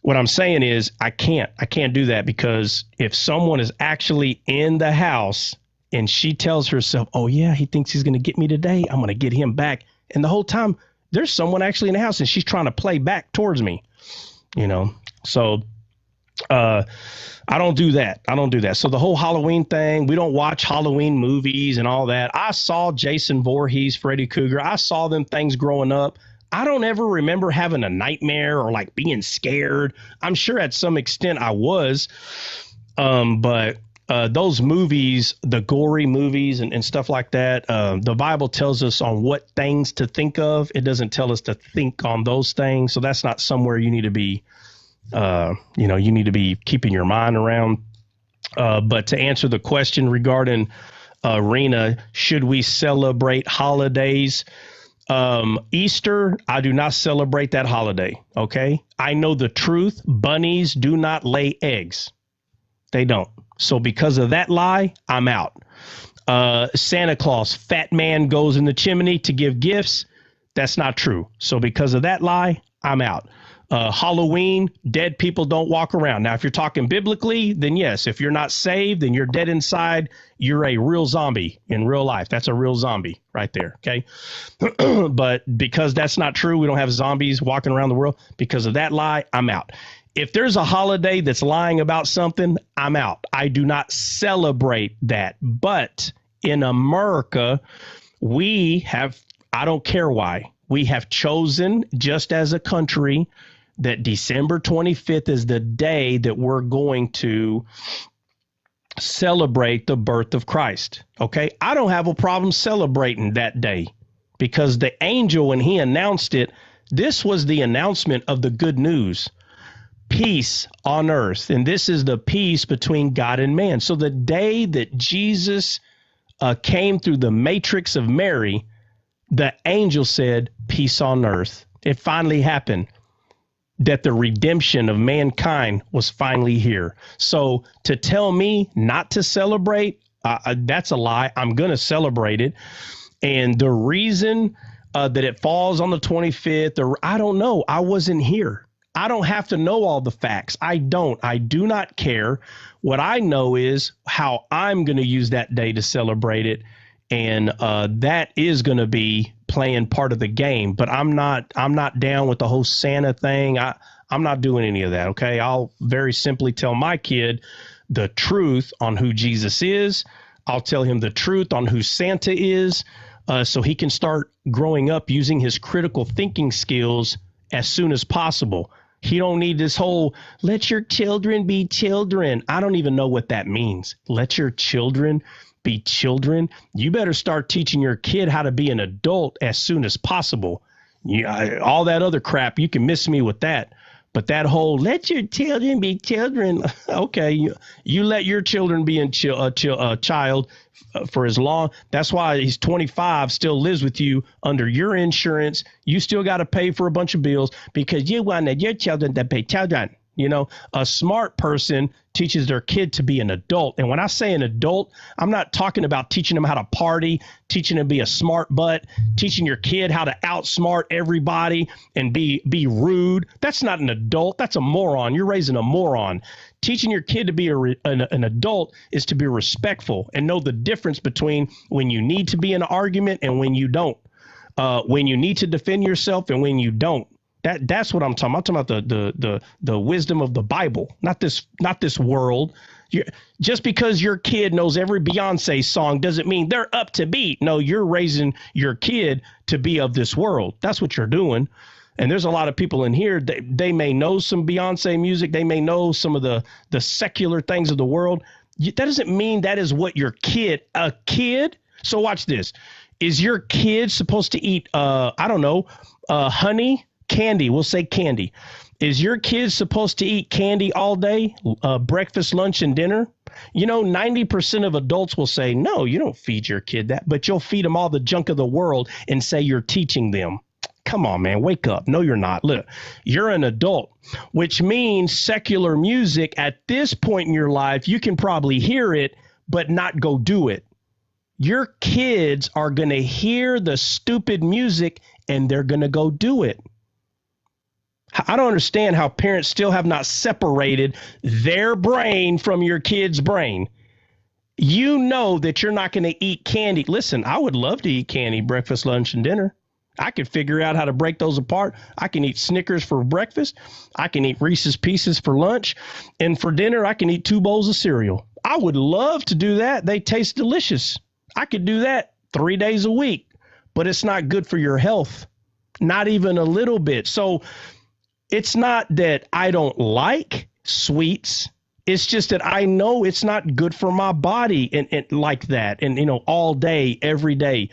what I'm saying is I can't do that because if someone is actually in the house and she tells herself, oh, yeah, he thinks he's going to get me today, I'm going to get him back. And the whole time there's someone actually in the house and she's trying to play back towards me, you know. So I don't do that. So the whole Halloween thing, we don't watch Halloween movies and all that. I saw Jason Voorhees, Freddy Krueger. I saw them things growing up. I don't ever remember having a nightmare or like being scared. I'm sure at some extent I was. But those movies, the gory movies and stuff like that, the Bible tells us on what things to think of. It doesn't tell us to think on those things. So that's not somewhere you need to be, you need to be keeping your mind around. But to answer the question regarding Rena, should we celebrate holidays? Easter, I do not celebrate that holiday. Okay. I know the truth. Bunnies do not lay eggs. They don't. So because of that lie, I'm out. Santa Claus, fat man goes in the chimney to give gifts. That's not true. So because of that lie, I'm out. Halloween, dead people don't walk around. Now, if you're talking biblically, then yes. If you're not saved, then you're dead inside. You're a real zombie in real life. That's a real zombie right there. Okay. But because that's not true, we don't have zombies walking around the world. Because of that lie, I'm out. If there's a holiday that's lying about something, I'm out. I do not celebrate that. But in America, we have, I don't care why, we have chosen just as a country that December 25th is the day that we're going to celebrate the birth of Christ. Okay. I don't have a problem celebrating that day because the angel, when he announced it, this was the announcement of the good news. Peace on earth. And this is the peace between God and man. So the day that Jesus came through the matrix of Mary, the angel said, peace on earth. It finally happened. That the redemption of mankind was finally here. So to tell me not to celebrate, that's a lie. I'm going to celebrate it. And the reason that it falls on the 25th, or I don't know. I wasn't here. I don't have to know all the facts. I do not care. What I know is how I'm going to use that day to celebrate it. And that is going to be playing part of the game, but I'm not down with the whole Santa thing. I'm not doing any of that. Okay. I'll very simply tell my kid the truth on who Jesus is. I'll tell him the truth on who Santa is, so he can start growing up using his critical thinking skills as soon as possible. He don't need this whole, let your children be children. I don't even know what that means. Let your children be children. You better start teaching your kid how to be an adult as soon as possible. All that other crap, you can miss me with that. But that whole let your children be children. Okay, you let your children be a child for as long. That's why he's 25, still lives with you under your insurance. You still got to pay for a bunch of bills because you wanted your children to be children. You know, a smart person teaches their kid to be an adult. And when I say an adult, I'm not talking about teaching them how to party, teaching them to be a smart butt, teaching your kid how to outsmart everybody and be rude. That's not an adult. That's a moron. You're raising a moron. Teaching your kid to be an adult is to be respectful and know the difference between when you need to be in an argument and when you don't, when you need to defend yourself and when you don't. That's what I'm talking about. I'm talking about the wisdom of the Bible, not this world. Just because your kid knows every Beyonce song doesn't mean they're up to beat. No, you're raising your kid to be of this world. That's what you're doing. And there's a lot of people in here, they may know some Beyonce music. They may know some of the secular things of the world. That doesn't mean that is what your kid, a kid. So watch this. Is your kid supposed to eat, honey? Candy, we'll say candy. Is your kid supposed to eat candy all day, breakfast, lunch, and dinner? 90% of adults will say, no, you don't feed your kid that, but you'll feed them all the junk of the world and say you're teaching them. Come on, man, wake up. No, you're not. Look, you're an adult, which means secular music at this point in your life, you can probably hear it, but not go do it. Your kids are going to hear the stupid music and they're going to go do it. I don't understand how parents still have not separated their brain from your kid's brain. You know that you're not going to eat candy. Listen, I would love to eat candy, breakfast, lunch, and dinner. I could figure out how to break those apart. I can eat Snickers for breakfast. I can eat Reese's Pieces for lunch. And for dinner, I can eat 2 bowls of cereal. I would love to do that. They taste delicious. I could do that 3 days a week, but it's not good for your health. Not even a little bit. So it's not that I don't like sweets. It's just that I know it's not good for my body and like that. And, all day, every day,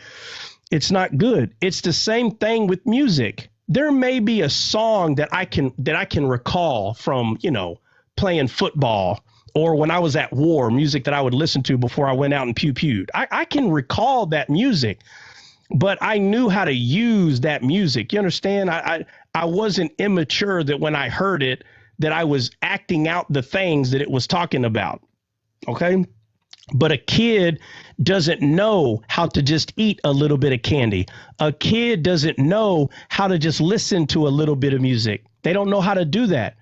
it's not good. It's the same thing with music. There may be a song that I can recall from, playing football or when I was at war, music that I would listen to before I went out and pew-pewed. I can recall that music, but I knew how to use that music. You understand? I wasn't immature that when I heard it, that I was acting out the things that it was talking about. Okay. But a kid doesn't know how to just eat a little bit of candy. A kid doesn't know how to just listen to a little bit of music. They don't know how to do that.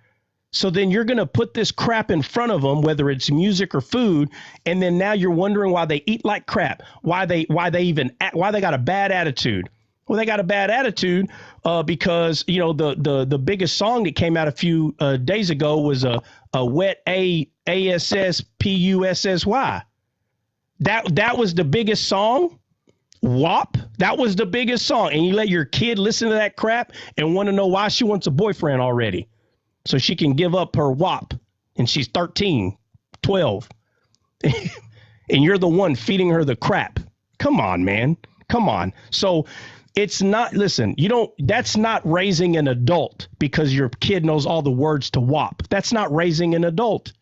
So then you're going to put this crap in front of them, whether it's music or food, and then now you're wondering why they eat like crap, why they got a bad attitude. Well, they got a bad attitude because the biggest song that came out a few days ago was a wet ASSPUSSY. That was the biggest song. WAP. That was the biggest song, and you let your kid listen to that crap and want to know why she wants a boyfriend already. So she can give up her WAP, and she's 13, 12, and you're the one feeding her the crap. Come on, man. Come on. So it's not, listen, that's not raising an adult because your kid knows all the words to WAP. That's not raising an adult.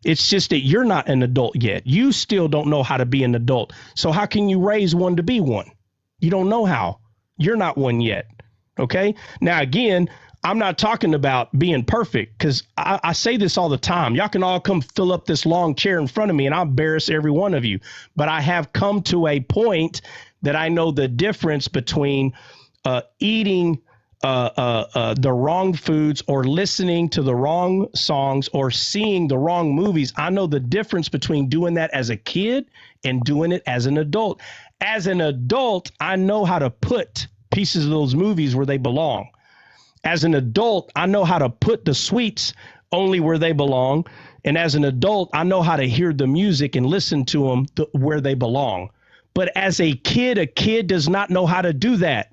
It's just that you're not an adult yet. You still don't know how to be an adult. So how can you raise one to be one? You don't know how. You're not one yet. Okay. Now, again, I'm not talking about being perfect because I say this all the time. Y'all can all come fill up this long chair in front of me and I'll embarrass every one of you. But I have come to a point that I know the difference between eating the wrong foods or listening to the wrong songs or seeing the wrong movies. I know the difference between doing that as a kid and doing it as an adult. As an adult, I know how to put pieces of those movies where they belong. As an adult, I know how to put the sweets only where they belong. And as an adult, I know how to hear the music and listen to them where they belong. But as a kid does not know how to do that.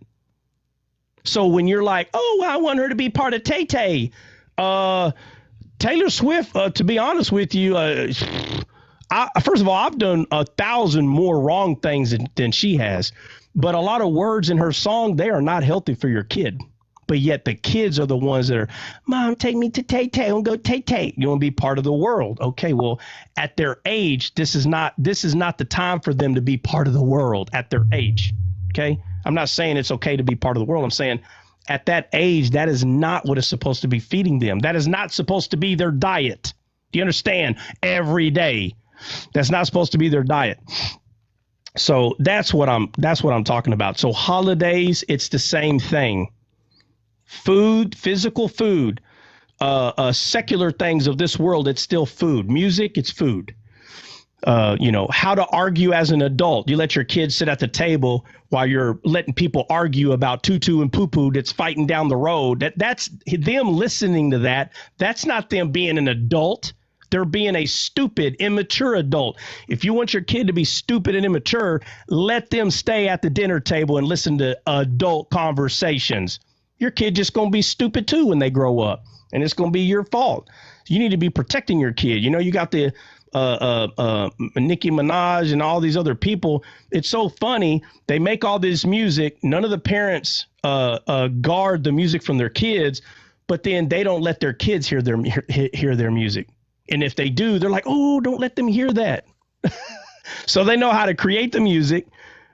So when you're like, oh, I want her to be part of Tay-Tay. Taylor Swift, to be honest with you, first of all, I've done 1,000 more wrong things than she has. But a lot of words in her song, they are not healthy for your kid. But yet the kids are the ones that are, Mom, take me to Tay-Tay. I want to go Tay-Tay. You want to be part of the world. Okay, well, at their age, this is not the time for them to be part of the world at their age. Okay, I'm not saying it's okay to be part of the world. I'm saying at that age, that is not what is supposed to be feeding them. That is not supposed to be their diet. Do you understand? Every day. That's not supposed to be their diet. So that's what I'm talking about. So holidays, it's the same thing. Food, physical food, secular things of this world, it's still food. Music, it's food. How to argue as an adult. You let your kids sit at the table while you're letting people argue about tutu and poo-poo that's fighting down the road. That's them listening to that. That's not them being an adult. They're being a stupid, immature adult. If you want your kid to be stupid and immature, let them stay at the dinner table and listen to adult conversations. Your kid just going to be stupid too when they grow up, and it's going to be your fault. You need to be protecting your kid. You got the Nicki Minaj and all these other people. It's so funny. They make all this music. None of the parents guard the music from their kids, but then they don't let their kids hear their music. And if they do, they're like, oh, don't let them hear that. So they know how to create the music.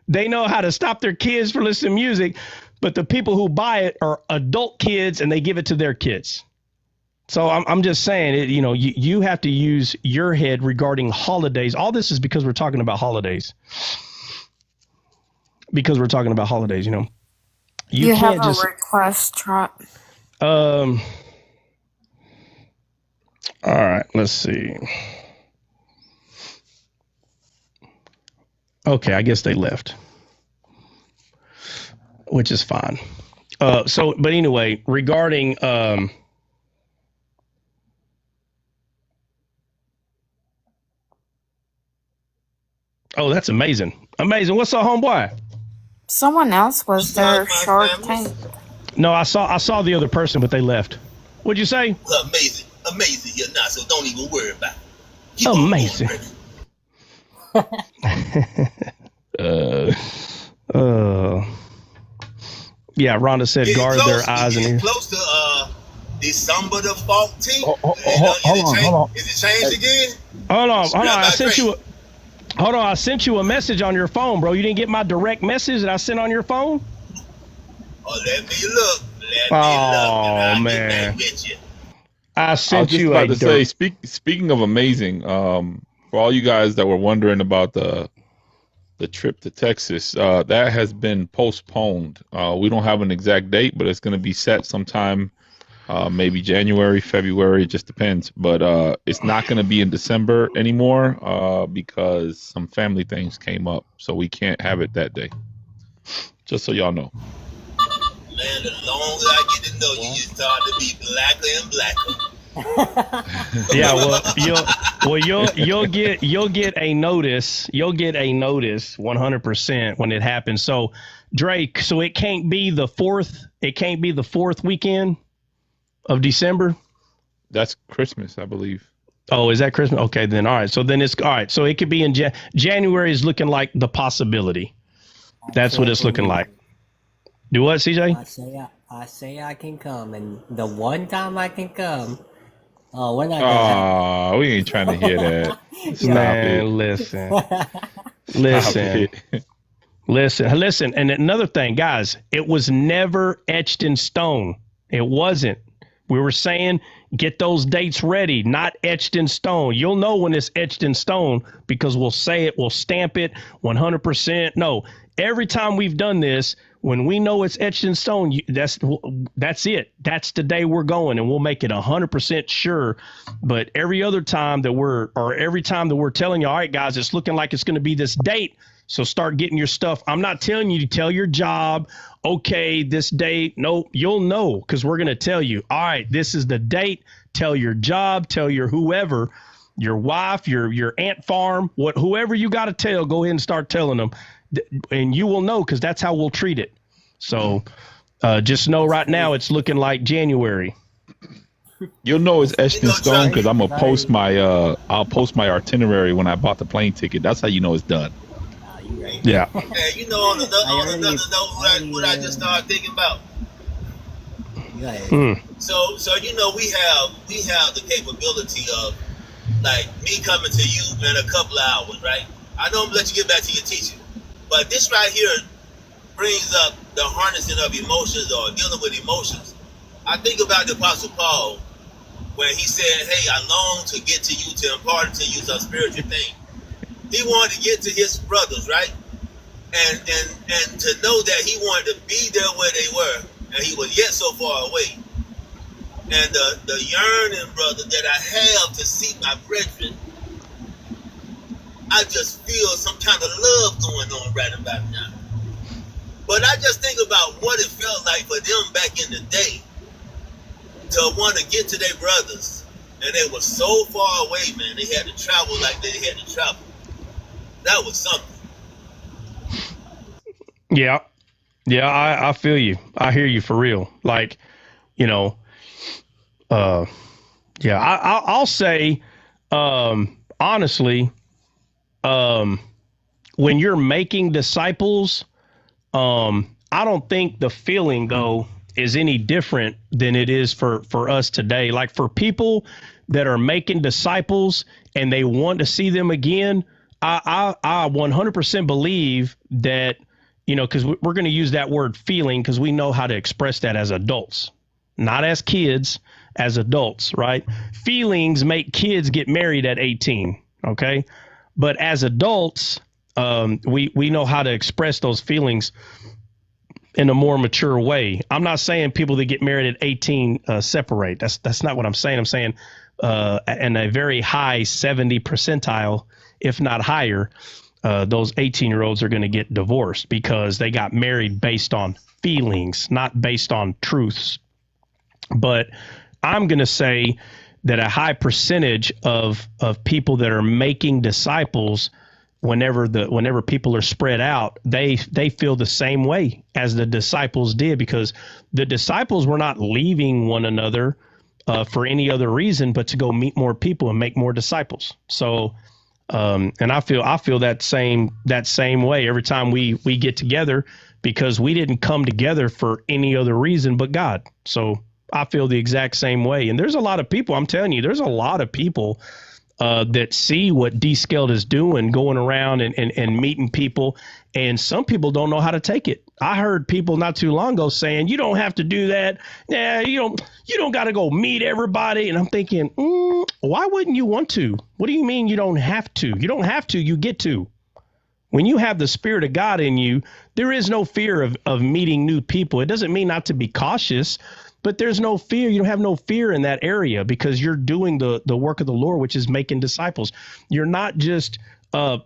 They know how to stop their kids from listening to music. But the people who buy it are adult kids and they give it to their kids. So I'm just saying, you have to use your head regarding holidays. All this is because we're talking about holidays. You You have can't a just request, Trot. all right, let's see. Okay, I guess they left, which is fine. But anyway, regarding oh, that's amazing. What's up, homeboy? Someone else was there. Short tank. No, I saw the other person, but they left. What'd you say? Amazing, you're not. So don't even worry about it. Amazing. Yeah, Rhonda said guard their eyes and ears. Close to December the 14th. Hold on. Is it changed again? Hold on. I sent you a message on your phone, bro. You didn't get my direct message that I sent on your phone? Oh, let me look. Oh, man. I sent you about to say, speaking of amazing, for all you guys that were wondering about the trip to Texas, that has been postponed. We don't have an exact date, but it's going to be set sometime, maybe January, February, it just depends. But it's not going to be in December anymore because some family things came up, so we can't have it that day. Just so y'all know. Man, the longer I get to know you, you start to be blacker and blacker. Yeah, you'll get a notice. You'll get a notice 100% when it happens. So, Drake, so it can't be the fourth. It can't be the fourth weekend of December. That's Christmas, I believe. Oh, is that Christmas? Okay, then all right. So then it's all right. So it could be in January is looking like the possibility. That's what it's looking like. Do what, CJ? I say I can come, and the one time I can come, we're not gonna we ain't trying to hear that. Man, listen. And another thing, guys, it was never etched in stone. It wasn't. We were saying get those dates ready, not etched in stone. You'll know when it's etched in stone because we'll say it, we'll stamp it 100%. No, every time we've done this, when we know it's etched in stone, that's it. That's the day we're going, and we'll make it 100% sure. But every time that we're telling you, all right, guys, it's looking like it's going to be this date. So start getting your stuff. I'm not telling you to tell your job, okay, this date. No, you'll know because we're going to tell you, all right, this is the date. Tell your job, tell your whoever, your wife, your ant farm, whoever you got to tell, go ahead and start telling them. And you will know because that's how we'll treat it. So just know right now it's looking like January. You'll know it's etched in stone because I'm gonna post my I'll post my itinerary when I bought the plane ticket. That's how you know it's done. Yeah. And you know, on another note, what I just started thinking about. So you know, we have the capability of like me coming to you in a couple of hours, right? I know I'm gonna let you get back to your teaching. But this right here brings up the harnessing of emotions or dealing with emotions. I think about the Apostle Paul when he said, hey, I long to get to you to impart to you some spiritual thing. He wanted to get to his brothers, right? And to know that he wanted to be there where they were, and he was yet so far away. And the yearning, brother, that I have to see my brethren, I just feel some kind of love going on right about now. But I just think about what it felt like for them back in the day to want to get to their brothers. And they were so far away, man. They had to travel like they had to travel. That was something. Yeah. Yeah, I feel you. I hear you for real. Like, you know, yeah, I'll say, honestly, when you're making disciples, I don't think the feeling though is any different than it is for us today. Like for people that are making disciples and they want to see them again, I 100% believe that, you know, because we're going to use that word feeling because we know how to express that as adults, not as kids, as adults, right? Feelings make kids get married at 18. Okay. But as adults, we know how to express those feelings in a more mature way. I'm not saying people that get married at 18 separate. That's not what I'm saying. I'm saying in a very high 70 percentile, if not higher, those 18-year-olds are going to get divorced because they got married based on feelings, not based on truths. But I'm going to say that a high percentage of people that are making disciples, whenever people are spread out, they feel the same way as the disciples did, because the disciples were not leaving one another for any other reason but to go meet more people and make more disciples. So and I feel that same way every time we get together, because we didn't come together for any other reason but God. So I feel the exact same way. And there's a lot of people, I'm telling you, there's a lot of people that see what D-Scaled is doing, going around and meeting people. And some people don't know how to take it. I heard people not too long ago saying, you don't have to do that. Yeah, you don't got to go meet everybody. And I'm thinking, why wouldn't you want to? What do you mean you don't have to? You don't have to, you get to. When you have the Spirit of God in you, there is no fear of meeting new people. It doesn't mean not to be cautious, but there's no fear. You don't have no fear in that area because you're doing the work of the Lord, which is making disciples. You're not just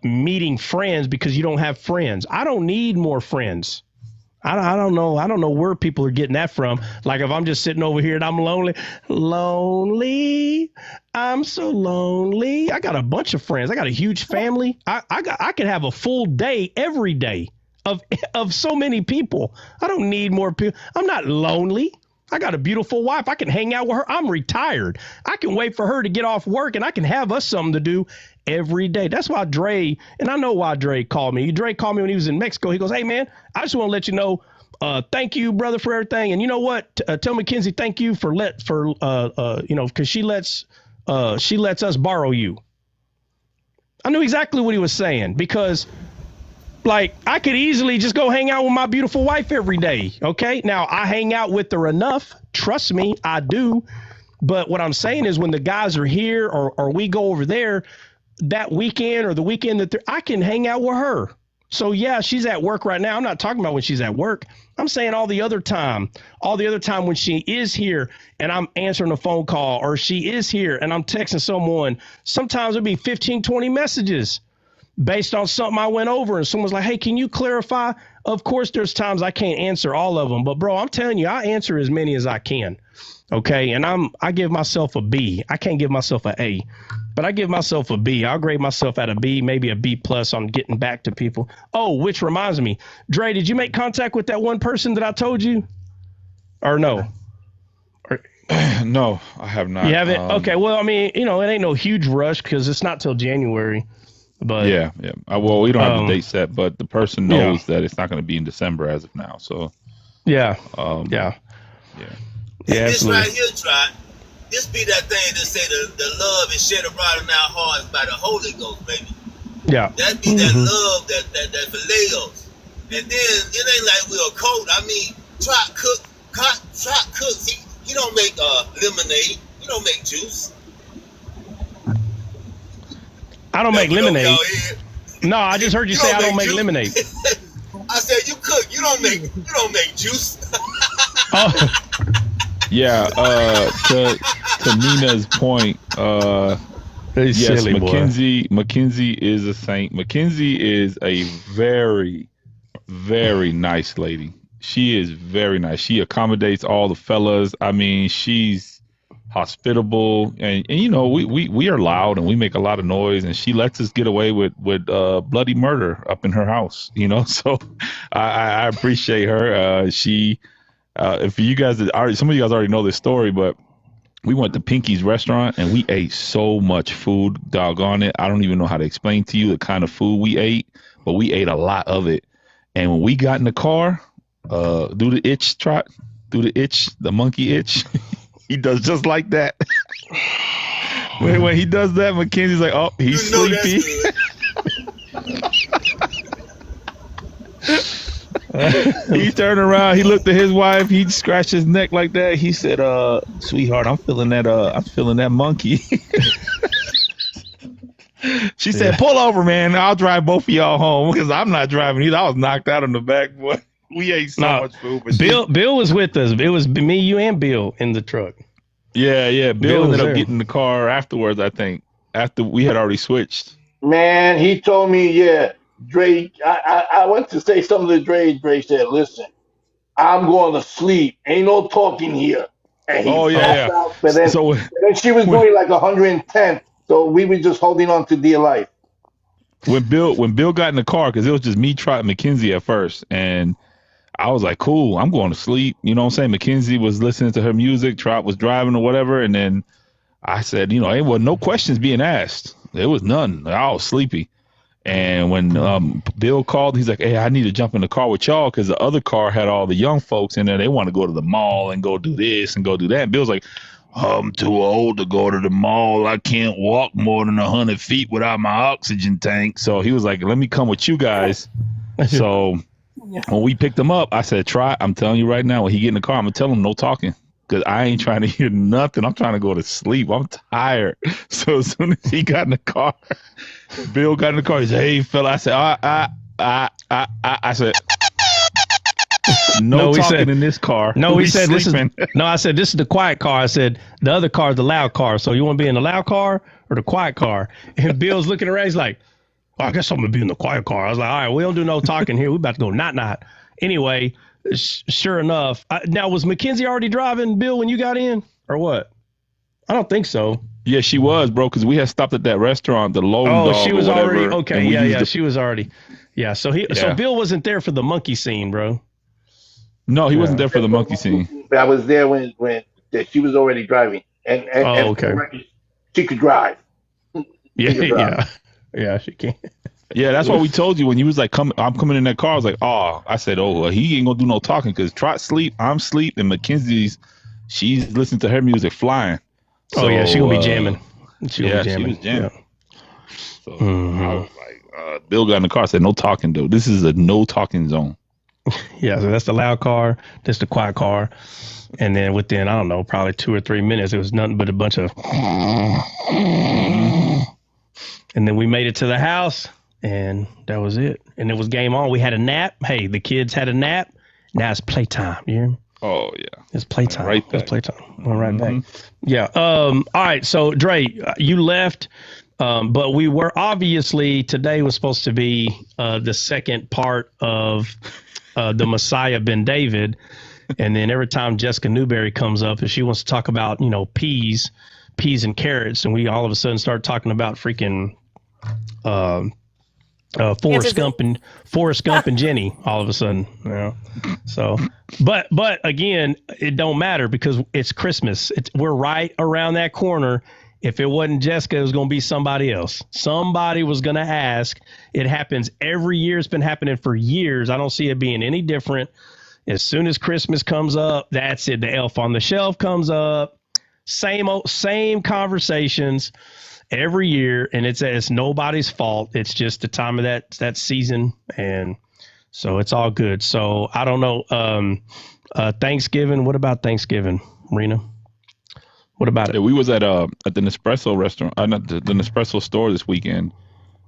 meeting friends because you don't have friends. I don't need more friends. I don't know. I don't know where people are getting that from. Like if I'm just sitting over here and I'm lonely, I'm so lonely. I got a bunch of friends. I got a huge family. I could have a full day every day of so many people. I don't need more people. I'm not lonely. I got a beautiful wife. I can hang out with her. I'm retired. I can wait for her to get off work and I can have us something to do every day. That's why Dre, and I know why Dre called me. Dre called me when he was in Mexico. He goes, hey, man, I just want to let you know, thank you, brother, for everything. And you know what? Tell Mackenzie, thank you for because she lets us borrow you. I knew exactly what he was saying because like I could easily just go hang out with my beautiful wife every day. OK, now I hang out with her enough. Trust me, I do. But what I'm saying is when the guys are here or we go over there that weekend or the weekend that I can hang out with her. So, yeah, she's at work right now. I'm not talking about when she's at work. I'm saying all the other time when she is here and I'm answering a phone call or she is here and I'm texting someone. Sometimes it'll be 15, 20 messages based on something I went over and someone's like, hey, can you clarify? Of course, there's times I can't answer all of them. But, bro, I'm telling you, I answer as many as I can. OK, and I give myself a B. I can't give myself an A, but I give myself a B. I'll grade myself at a B, maybe a B plus on getting back to people. Oh, which reminds me, Dre, did you make contact with that one person that I told you or no? No, I have not. You haven't? Okay. Well, I mean, it ain't no huge rush because it's not till January. But yeah. Well, we don't have the date set, but the person knows that it's not going to be in December as of now. So yeah. Yeah, this right here, Trot. This be that thing that say the love is shed abroad in our hearts by the Holy Ghost, baby. Yeah. That be that love that phileos. And then it ain't like we're a cult. I mean, Trot cooks. He don't make lemonade. He don't make juice. I don't make lemonade. No, I just heard you say I don't make lemonade. I said you cook. You don't make juice. Oh. Yeah, to Nina's point, yes, silly Mackenzie is a saint. Mackenzie is a very, very nice lady. She is very nice. She accommodates all the fellas. I mean, she's hospitable, and we are loud and we make a lot of noise, and she lets us get away with bloody murder up in her house. So I appreciate her. If you guys some of you guys already know this story, but we went to Pinky's restaurant and we ate so much food. Doggone it. I don't even know how to explain to you the kind of food we ate, but we ate a lot of it. And when we got in the car, do the itch, Trot, do the itch, the monkey itch. He does just like that. when he does that, Mackenzie's like, oh, he's sleepy. He turned around, he looked at his wife, he scratched his neck like that. He said, sweetheart, I'm feeling that monkey. She said, pull over, man. I'll drive both of y'all home because I'm not driving either. I was knocked out in the back, boy. We ate so much food. But Bill was with us. It was me, you, and Bill in the truck. Yeah. Bill ended up getting in the car afterwards, I think, after we had already switched. Man, he told me, Dre, I went to say something to Dre. Dre said, listen, I'm going to sleep. Ain't no talking here. And he passed out. But then she was going like 110. So we were just holding on to dear life. When Bill got in the car, because it was just me, Trot, and Mackenzie at first. And I was like, cool, I'm going to sleep. You know what I'm saying? Mackenzie was listening to her music. Trot was driving or whatever. And then I said, it was no questions being asked. There was none. I was sleepy. And when Bill called, he's like, hey, I need to jump in the car with y'all because the other car had all the young folks in there. They want to go to the mall and go do this and go do that. And Bill's like, I'm too old to go to the mall. I can't walk more than 100 feet without my oxygen tank. So he was like, let me come with you guys. So When we picked him up, I said, "Try." I'm telling you right now, when he get in the car, I'm gonna tell him no talking. Because I ain't trying to hear nothing. I'm trying to go to sleep. I'm tired. So as soon as he got in the car, Bill got in the car. He said, "Hey, fella." I said, I said, no talking in this car. No, he said, sleeping. I said, this is the quiet car. I said, the other car is the loud car. So you want to be in the loud car or the quiet car? And Bill's looking around. He's like, well, I guess I'm going to be in the quiet car. I was like, all right, we don't do no talking here. We about to go not. Anyway, sure enough. Now, was Mackenzie already driving, Bill, when you got in or what? I don't think so. Yeah, she was, bro, because we had stopped at that restaurant, the Lone Dog. Oh, she was already, okay, yeah, she was already. Yeah, so Bill wasn't there for the monkey scene, bro. No, he wasn't there for the monkey scene. But I was there when she was already driving. And okay. She could drive. Yeah, she can. Yeah, that's why we told you when you was like, I'm coming in that car. I was like, I said, he ain't gonna do no talking because Trot sleep, I'm sleep, and Mackenzie's, she's listening to her music flying. So, she gonna be jamming. She was jamming. Yeah. So I was like, Bill got in the car. Said, no talking, though. This is a no talking zone. Yeah, so that's the loud car. That's the quiet car. And then within, I don't know, probably 2 or 3 minutes, it was nothing but a bunch of. And then we made it to the house, and that was it. And it was game on. We had a nap. Hey, the kids had a nap. Now it's playtime. You hear me? Oh, yeah. It's playtime. Right back. It's playtime. We're right back. Yeah. All right. So, Dre, you left, but we were obviously, today was supposed to be the second part of the Messiah Ben David. And then every time Jessica Newberry comes up, if she wants to talk about, peas and carrots, and we all of a sudden start talking about freaking Forrest Gump and Jenny all of a sudden, So, but again, it don't matter because it's Christmas. We're right around that corner. If it wasn't Jessica, it was going to be somebody else. Somebody was going to ask. It happens every year. It's been happening for years. I don't see it being any different. As soon as Christmas comes up, that's it. The elf on the shelf comes up. Same conversations every year, and it's nobody's fault. It's just the time of that season, and so it's all good. So I don't know. Thanksgiving. What about Thanksgiving, Rena? What about it? Yeah, we was at the Nespresso restaurant, not the Nespresso store this weekend,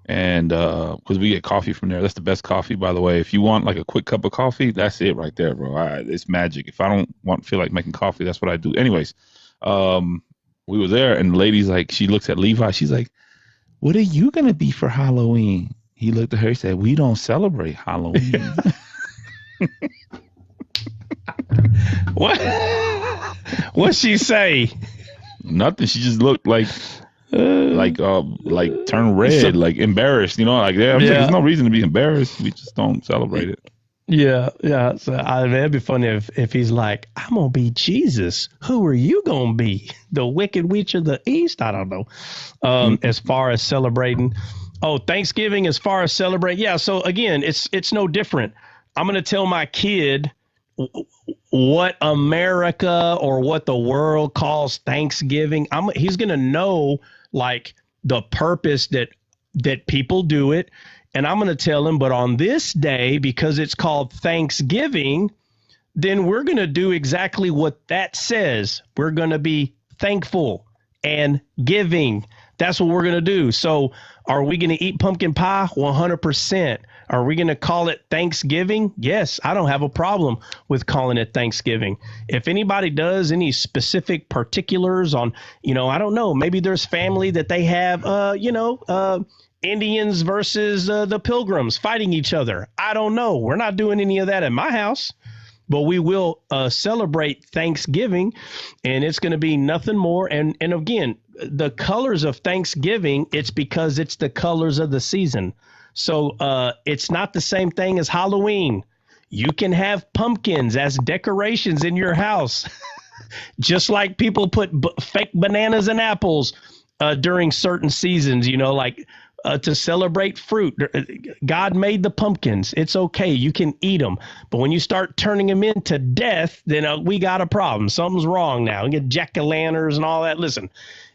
and because we get coffee from there. That's the best coffee, by the way. If you want like a quick cup of coffee, that's it right there, bro. It's magic. If I don't feel like making coffee, that's what I do. Anyways, we were there, and the lady's like, she looks at Levi. She's like, "What are you gonna be for Halloween?" He looked at her. He said, "We don't celebrate Halloween." What? What'd she say? Nothing. She just looked like turned red, like embarrassed. Like there's no reason to be embarrassed. We just don't celebrate it. Yeah. So it'd be funny if he's like, "I'm gonna be Jesus. Who are you gonna be? The Wicked Witch of the East?" I don't know. As far as celebrating, Thanksgiving. As far as celebrate, yeah. So again, it's no different. I'm gonna tell my kid what America or what the world calls Thanksgiving. He's gonna know like the purpose that people do it. And I'm going to tell him, but on this day, because it's called Thanksgiving, then we're going to do exactly what that says. We're going to be thankful and giving. That's what we're going to do. So are we going to eat pumpkin pie? 100%. Are we going to call it Thanksgiving? Yes, I don't have a problem with calling it Thanksgiving. If anybody does any specific particulars on, I don't know, maybe there's family that they have, Indians versus the Pilgrims fighting each other. I don't know. We're not doing any of that at my house, but we will celebrate Thanksgiving, and it's going to be nothing more. And again, the colors of Thanksgiving, it's because it's the colors of the season. So it's not the same thing as Halloween. You can have pumpkins as decorations in your house, just like people put fake bananas and apples during certain seasons, to celebrate fruit. God made the pumpkins. It's okay. You can eat them. But when you start turning them into death, then we got a problem. Something's wrong now. We get jack-o'-lanterns and all that. Listen,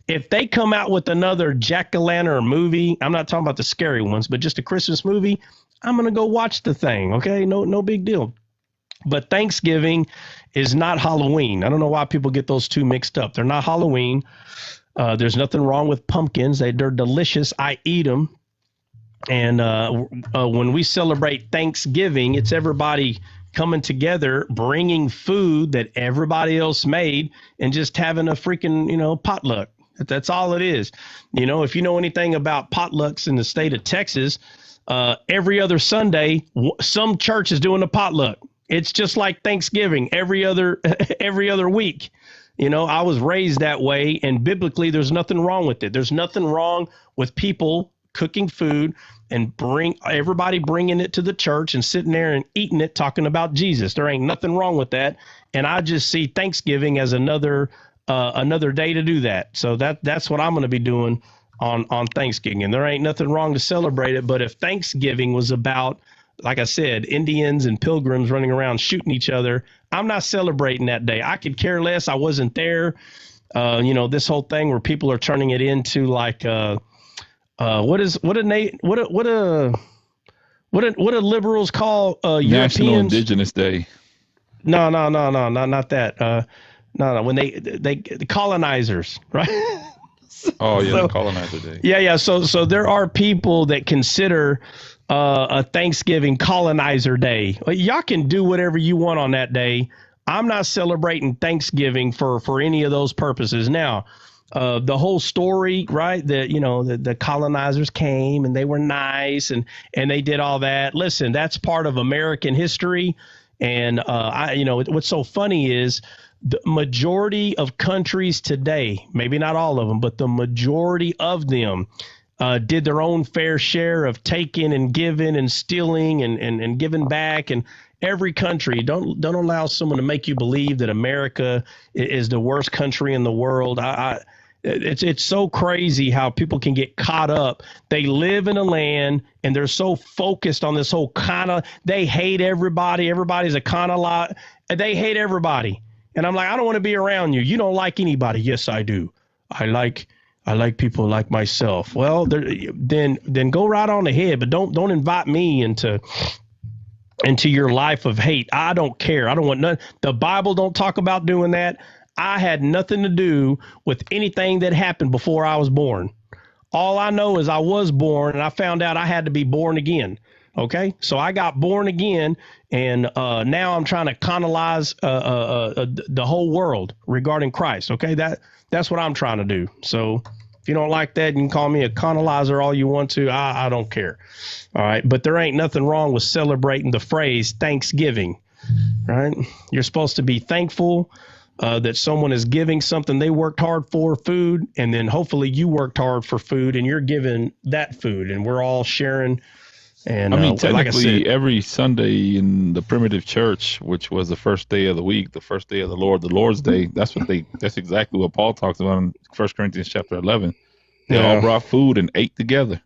if they come out with another jack-o'-lantern movie, I'm not talking about the scary ones, but just a Christmas movie, I'm going to go watch the thing. Okay. No big deal. But Thanksgiving is not Halloween. I don't know why people get those two mixed up. They're not Halloween. There's nothing wrong with pumpkins. They're delicious. I eat them. And when we celebrate Thanksgiving, it's everybody coming together, bringing food that everybody else made, and just having a freaking, potluck. That's all it is. If you know anything about potlucks in the state of Texas, every other Sunday, some church is doing a potluck. It's just like Thanksgiving every other week. I was raised that way, and biblically, there's nothing wrong with it. There's nothing wrong with people cooking food and everybody bringing it to the church and sitting there and eating it, talking about Jesus. There ain't nothing wrong with that. And I just see Thanksgiving as another day to do that. So that's what I'm going to be doing on Thanksgiving. And there ain't nothing wrong to celebrate it. But if Thanksgiving was about, like I said, Indians and pilgrims running around shooting each other, I'm not celebrating that day. I could care less. I wasn't there. This whole thing where people are turning it into like, what do liberals call National Europeans? Indigenous Day? No, not that. No. When the colonizers, right? The colonizer day. Yeah. So there are people that consider a Thanksgiving colonizer day. Y'all can do whatever you want on that day. I'm not celebrating Thanksgiving for any of those purposes. Now, the whole story, right? That the colonizers came and they were nice and they did all that. Listen, that's part of American history. And what's so funny is the majority of countries today, maybe not all of them, but the majority of them did their own fair share of taking and giving and stealing and giving back. And every country, don't allow someone to make you believe that America is the worst country in the world. It's so crazy how people can get caught up. They live in a land and they're so focused on this whole they hate everybody. Everybody's a lot. They hate everybody. And I'm like, I don't want to be around you. You don't like anybody. Yes, I do. I like people like myself. Well, then go right on ahead, but don't invite me into your life of hate. I don't care. I don't want none. The Bible don't talk about doing that. I had nothing to do with anything that happened before I was born. All I know is I was born and I found out I had to be born again. Okay, so I got born again, and now I'm trying to colonize the whole world regarding Christ. Okay, that's what I'm trying to do. So if you don't like that, you can call me a colonizer all you want to. I don't care. All right, but there ain't nothing wrong with celebrating the phrase Thanksgiving. Right? You're supposed to be thankful that someone is giving something they worked hard for, food, and then hopefully you worked hard for food and you're giving that food, and we're all sharing. And technically, like I said, every Sunday in the primitive church, which was the first day of the week, the first day of the Lord, the Lord's Day, that's exactly what Paul talks about in 1 Corinthians chapter 11. They all brought food and ate together,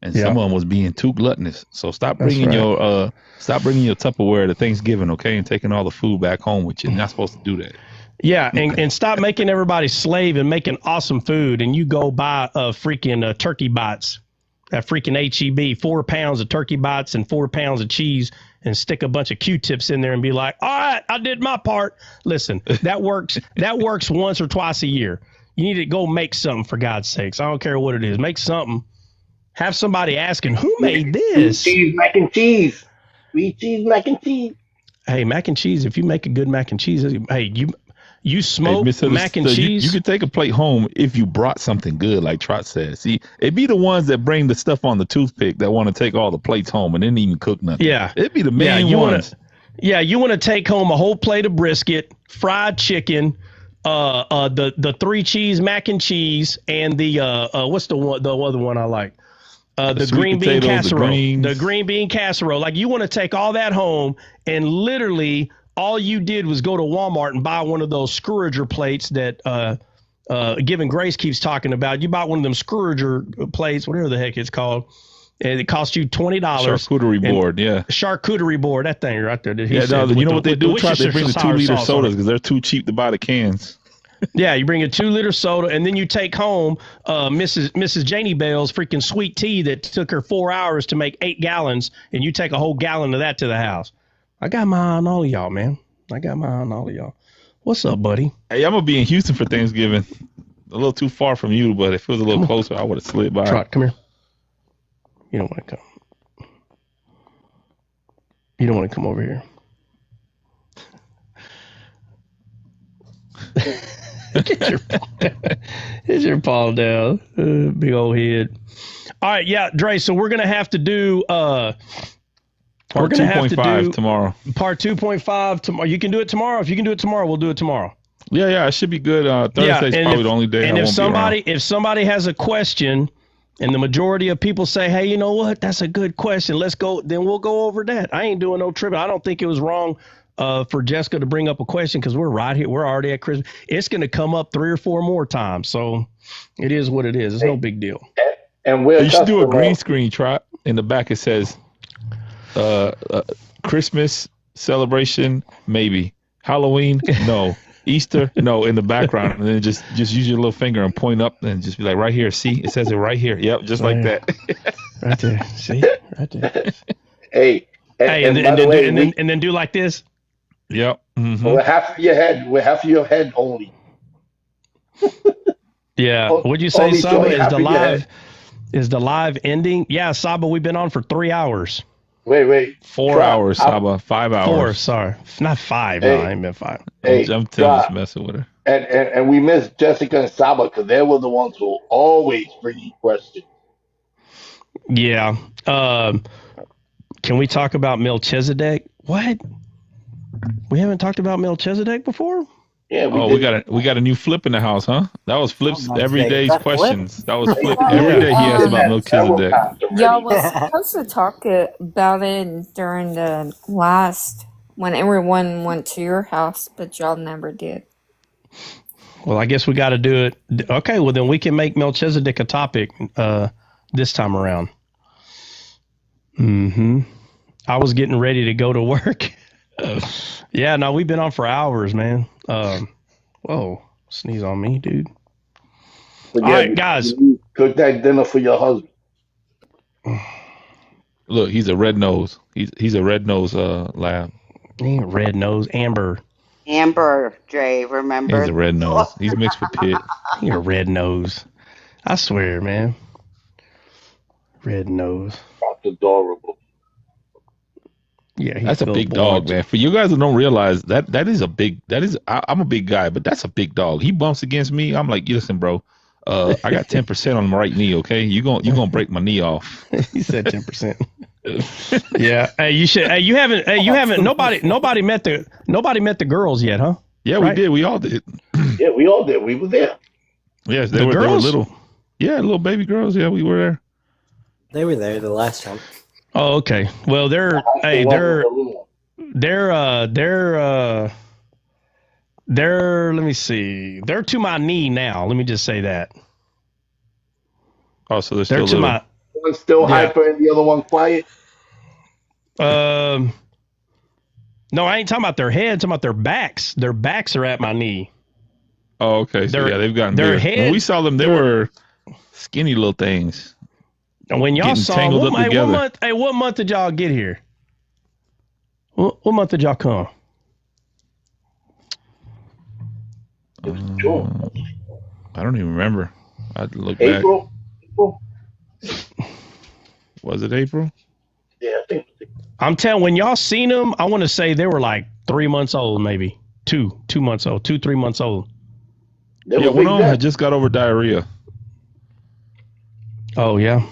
and some of them was being too gluttonous. So stop bringing your Tupperware to Thanksgiving, okay, and taking all the food back home with you. You're not supposed to do that. Yeah, and stop making everybody slave and making awesome food, and you go buy freaking turkey bites. That freaking HEB, 4 pounds of turkey bites and 4 pounds of cheese, and stick a bunch of Q-tips in there and be like, all right, I did my part. Listen, that works once or twice a year. You need to go make something, for God's sakes. I don't care what it is. Make something. Have somebody asking, who made this? Cheese, mac and cheese. Sweet cheese, mac and cheese. Hey, mac and cheese, if you make a good mac and cheese, hey, you smoke mac and cheese? You could take a plate home if you brought something good, like Trot said. See, it'd be the ones that bring the stuff on the toothpick that want to take all the plates home and didn't even cook nothing. Yeah. It'd be the main ones. You want to take home a whole plate of brisket, fried chicken, the 3 cheese mac and cheese, and the what's the other one I like? The green bean casserole. The green bean casserole. Like, you want to take all that home, and literally all you did was go to Walmart and buy one of those Scrooger plates that Giving Grace keeps talking about. You bought one of them Scrooger plates, whatever the heck it's called, and it cost you $20. Charcuterie board, yeah. Charcuterie board, that thing right there. You know what they do? They bring the 2-liter sodas because they're too cheap to buy the cans. Yeah, you bring a 2-liter soda, and then you take home Mrs. Janie Bell's freaking sweet tea that took her 4 hours to make 8 gallons, and you take a whole gallon of that to the house. I got my eye on all of y'all, man. I got my eye on all of y'all. What's up, buddy? Hey, I'm gonna be in Houston for Thanksgiving. A little too far from you, but if it was a little closer, I would have slid by. Trot, come here. You don't want to come. You don't want to come over here. Get your paw down. Big old head. All right, yeah, Dre. So we're gonna have to do part 2.5 tomorrow. Part 2.5 tomorrow. You can do it tomorrow. If you can do it tomorrow, we'll do it tomorrow. Yeah, it should be good. Thursday's probably the only day. And if somebody has a question, and the majority of people say, "Hey, you know what? That's a good question. Let's go." Then we'll go over that. I ain't doing no tripping. I don't think it was wrong for Jessica to bring up a question because we're right here. We're already at Christmas. It's going to come up 3 or 4 more times. So it is what it is. It's no big deal. And you should do a green screen, Trot. In the back it says Christmas celebration, maybe. Halloween, no. Easter, no, in the background, and then just use your little finger and point up and just be like, right here, see, it says it right here. Yep, just like that. Right there, see, right there. Hey, and then do like this. Yep. Mm-hmm. With half of your head only. Yeah. What'd you say, Saba? Is the live ending? Yeah, Saba, we've been on for 3 hours. Wait. 4 hours, Saba. 5 hours. 4, sorry. Not 5. Hey, no, I ain't been 5. Hey, I'm just messing with her. And we missed Jessica and Saba because they were the ones who always bring you questions. Yeah. Can we talk about Melchizedek? What? We haven't talked about Melchizedek before? Yeah. We got a new Flip in the house, huh? That was Flip's everyday's questions. That was Flip every day. He asked about Melchizedek. Y'all was supposed to talk about it during the last when everyone went to your house, but y'all never did. Well, I guess we got to do it. Okay, well then we can make Melchizedek a topic this time around. I was getting ready to go to work. Yeah, no, we've been on for hours, man. Whoa, sneeze on me, dude. All right, guys. Cook that dinner for your husband. Look, he's a red nose. He's a red nose lab. He ain't red nose, Amber. Amber, Dre, remember? He's a red nose. He's mixed with Pitt. He a red nose. I swear, man. Red nose. That's adorable. Yeah, that's a big dog, man. For you guys who don't realize that is a big. I'm a big guy, but that's a big dog. He bumps against me. I'm like, listen, bro. I got 10% on my right knee. Okay, you gonna break my knee off. He said 10%. Yeah. Hey, you should. Hey, you haven't. Nobody met the girls yet, huh? Yeah, right? We did. We all did. Yeah, we all did. We were there. Yes, they were little. Yeah, little baby girls. Yeah, we were there. They were there the last time. Oh, okay. Well, they're let me see. They're to my knee now. Let me just say that. Oh, so they're still to my. One's still hyper and the other one quiet. No, I ain't talking about their head. I'm talking about their backs. Their backs are at my knee. Oh, okay. So yeah, they've gotten bigger. When we saw them, they were skinny little things. And when y'all saw them, what month did y'all get here? What month did y'all come? It was June. I don't even remember. I had to look April. back. Was it April? Yeah, I think. I'm telling. When y'all seen them, I want to say they were like 3 months old, maybe 2 months old, 2-3 months old. Yeah, one of them had just got over diarrhea. Oh yeah.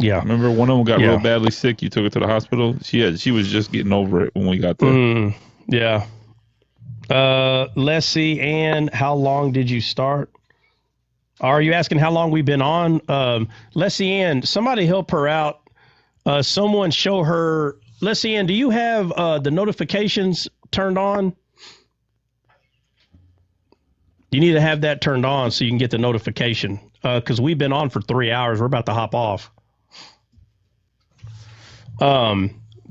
Yeah. Remember one of them got real badly sick. You took her to the hospital. She was just getting over it when we got there. Yeah. Let's see. And how long did you start? Are you asking how long we've been on? Let's see. Ann, somebody help her out. Someone show her. Let's see. Ann, do you have the notifications turned on? You need to have that turned on so you can get the notification. Because we've been on for 3 hours. We're about to hop off.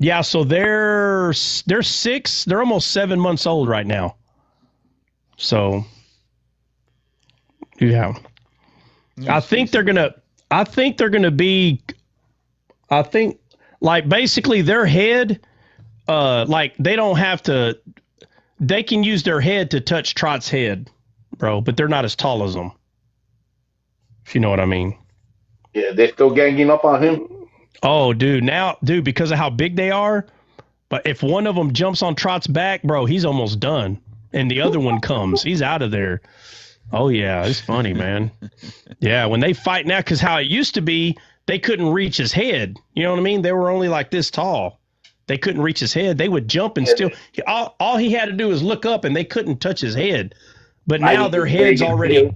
Yeah, so they're 6, they're almost 7 months old right now. So Yeah. I think they're gonna be. I think like basically their head, like they don't have to. They can use their head to touch Trot's head, bro, but they're not as tall as him. If you know what I mean. Yeah, they're still ganging up on him. Oh, dude, because of how big they are. But if one of them jumps on Trot's back, bro, he's almost done, and the other one comes, he's out of there. Oh yeah, it's funny, man. Yeah, when they fight now, because how it used to be, they couldn't reach his head. You know what I mean? They were only like this tall. They couldn't reach his head. They would jump and still. All he had to do was look up, and they couldn't touch his head. But now their head's already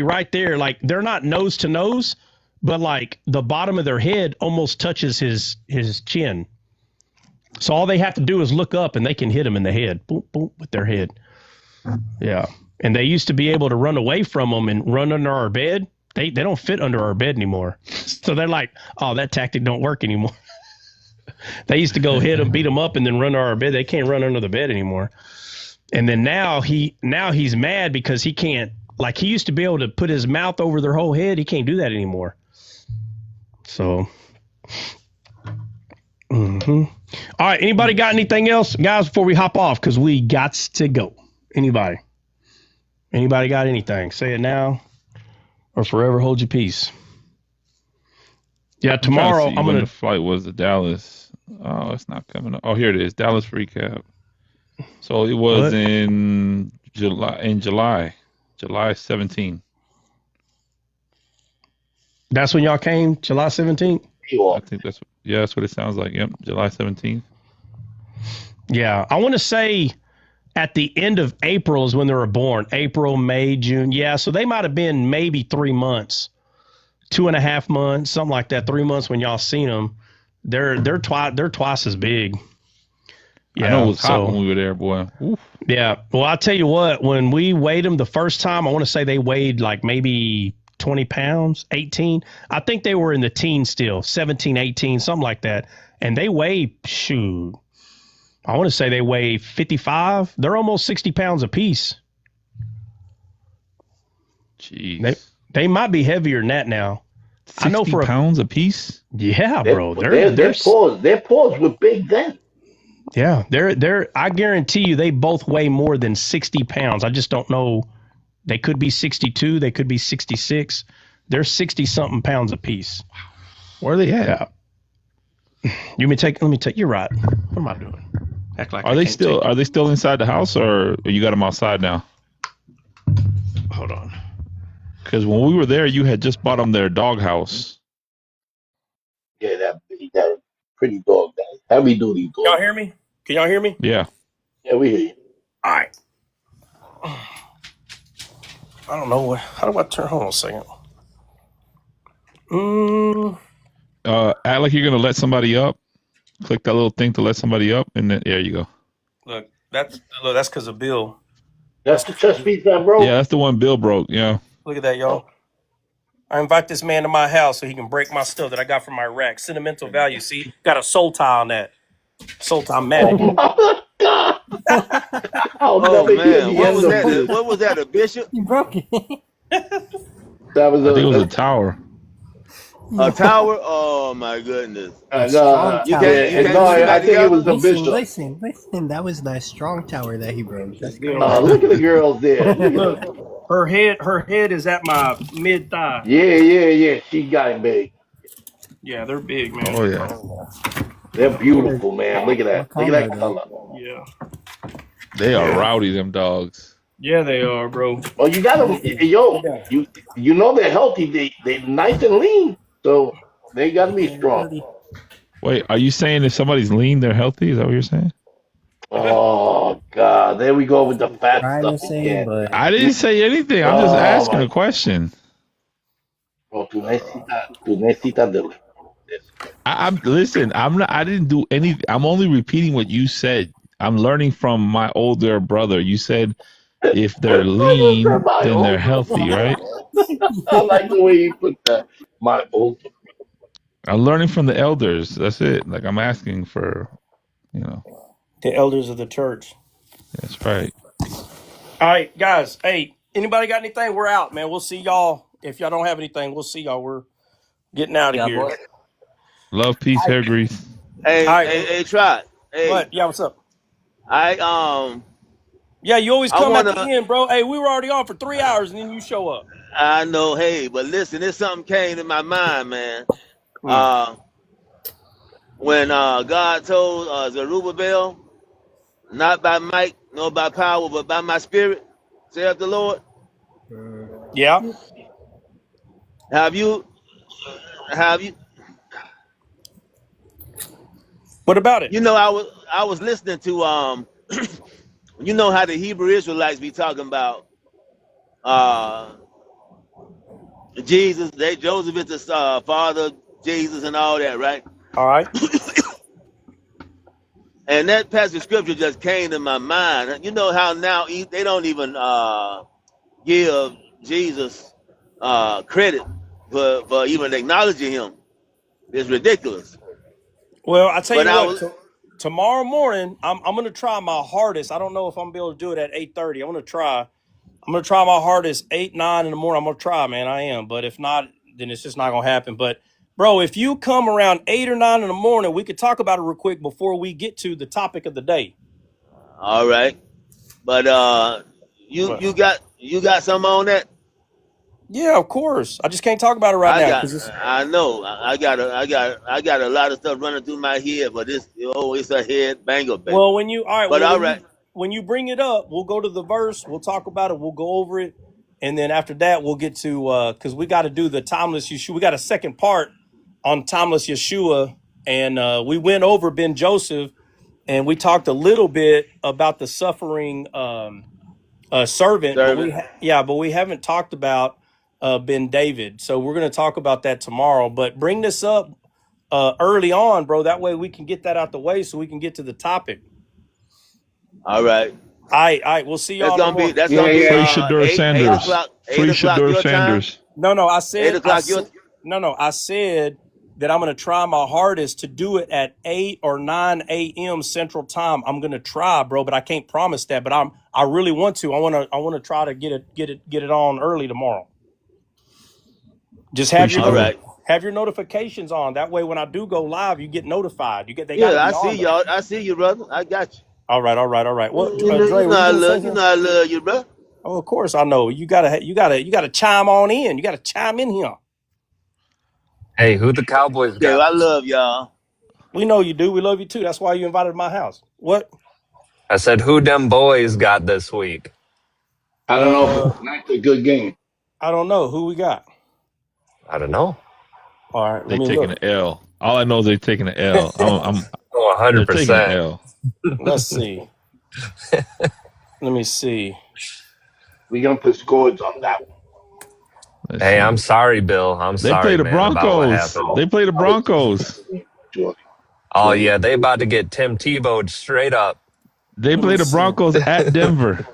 right there. Like they're not nose to nose, but like the bottom of their head almost touches his chin. So all they have to do is look up, and they can hit him in the head, boom, boom, with their head. Yeah, and they used to be able to run away from them and run under our bed. They don't fit under our bed anymore. So they're like, oh, that tactic don't work anymore. They used to go hit him, beat him up, and then run under our bed. They can't run under the bed anymore. And then now he's mad because he can't, like he used to be able to put his mouth over their whole head. He can't do that anymore. So, all right. Anybody got anything else, guys, before we hop off? Because we got to go. Anybody got anything? Say it now or forever hold your peace. Yeah, tomorrow I'm going to. The flight was to Dallas. Oh, it's not coming up. Oh, here it is. Dallas recap. So it was in July 17th. That's when y'all came, July 17th? I think that's what it sounds like. Yep, July 17th. Yeah, I want to say at the end of April is when they were born. April, May, June. Yeah, so they might have been maybe 3 months, 2.5 months, something like that. 3 months when y'all seen them. They're twice as big. Yeah, I know it was hot when we were there, boy. Oof. Yeah. Well, I'll tell you what, when we weighed them the first time, I want to say they weighed like maybe 20 pounds, 18. I think they were in the teens still, 17, 18, something like that. And they weigh, I want to say they weigh 55. They're almost 60 pounds apiece. Jeez. They might be heavier than that now. 60 I know for pounds apiece? Yeah, bro. Their paws were big then. Yeah, I guarantee you they both weigh more than 60 pounds. I just don't know. They could be 62. They could be 66. They're 60-something pounds apiece. Where are they at? Yeah. Let me take, you're right. What am I doing? Act like are they still inside the house or you got them outside now? Hold on. Because when we were there, you had just bought them their doghouse. Yeah, that pretty dog. Heavy duty dog. Y'all hear me? Can y'all hear me? Yeah. Yeah, we hear you. All right. I don't know. How do I turn? Hold on a second. Act like you're going to let somebody up. Click that little thing to let somebody up, and then there you go. Look, that's because of Bill. That's the chest piece that broke? Yeah, that's the one Bill broke, yeah. Look at that, y'all. I invite this man to my house so he can break my stuff that I got from Iraq. Sentimental value, see? Got a soul tie on that. Soul tie matic. Oh, God. Oh, man. What was that, a bishop? You broke it. I think it was a tower. A tower? Oh, my goodness. I think it was a bishop. Listen, that was that strong tower that he broke. Look at the girls there. Her head is at my mid thigh. Yeah. She got it big. Yeah, they're big, man. Oh, yeah. They're beautiful, man. Look at that. Look at that color. Yeah. They are rowdy, them dogs. Yeah, they are, bro. Well, you got them. You know they're healthy. They're nice and lean. So they got to be strong. Wait, are you saying if somebody's lean, they're healthy? Is that what you're saying? Oh, God. There we go with the fat stuff again. I didn't say anything. I'm just asking a question. Oh, tú necesitas de... Listen, I didn't do anything. I'm only repeating what you said. I'm learning from my older brother. You said if they're lean, then they're healthy, right? I like the way you put that. My older brother. I'm learning from the elders. That's it. Like I'm asking for, the elders of the church. That's right. All right, guys. Hey, Anybody got anything? We're out, man. We'll see y'all. If y'all don't have anything, we'll see y'all. We're getting out of here. Boy. Love, peace, hair grease. Hey, Trot. Hey. What? Yeah, what's up? Yeah, you always come at the end, bro. Hey, we were already on for 3 hours, and then you show up. I know. Hey, but listen, there's something came to my mind, man. When God told Zerubbabel, not by might nor by power, but by my spirit, saith the Lord. Yeah. Have you? What about it? You know, I was listening to you know how the Hebrew Israelites be talking about Jesus. Joseph is the father, Jesus, and all that, right? All right. And that passage of scripture just came to my mind. You know how now they don't even give Jesus credit for even acknowledging him. It's ridiculous. Well, I tell you what, tomorrow morning, I'm going to try my hardest. I don't know if I'm going to be able to do it at 8:30. I'm going to try my hardest 8, 9 in the morning. I'm going to try, man. I am. But if not, then it's just not going to happen. But, bro, if you come around 8 or 9 in the morning, we could talk about it real quick before we get to the topic of the day. All right. But you got something on that? Yeah, of course. I just can't talk about it right now. I know. I got a lot of stuff running through my head, but it's a head banger, baby. Well, when you bring it up, we'll go to the verse. We'll talk about it. We'll go over it, and then after that, we'll get to because we got to do the timeless Yeshua. We got a second part on timeless Yeshua, and we went over Ben Joseph, and we talked a little bit about the suffering servant. But we haven't talked about Ben David. So we're going to talk about that tomorrow. But bring this up early on, bro. That way we can get that out the way so we can get to the topic. All right. All right. We'll see y'all. That's gonna be Free Shador Sanders. Free Shador Sanders. No, I said 8 o'clock I said that I'm going to try my hardest to do it at 8 or 9 a.m. Central Time. I'm going to try, bro, but I can't promise that. But I really want to. I want to try to get it on early tomorrow. Just have your notifications on. That way, when I do go live, you get notified. I see y'all. I see you, brother. I got you. All right. Well, Dre, you know I love you, bro. Oh, of course I know. You gotta chime on in. You gotta chime in here. Hey, who the Cowboys got? Yeah, I love y'all. We know you do. We love you too. That's why you invited to my house. What? I said, who them boys got this week? I don't know. Tonight's a good game. I don't know. Who we got? I don't know. All right. They taking an L. All I know is they taking an L. I'm 100%. L. Let's see. Let me see. We're going to put scores on that one. Hey, I'm sorry, Bill. They play the Broncos. They play the Broncos. Oh, yeah. They about to get Tim Tebow'd straight up. They play the Broncos at Denver.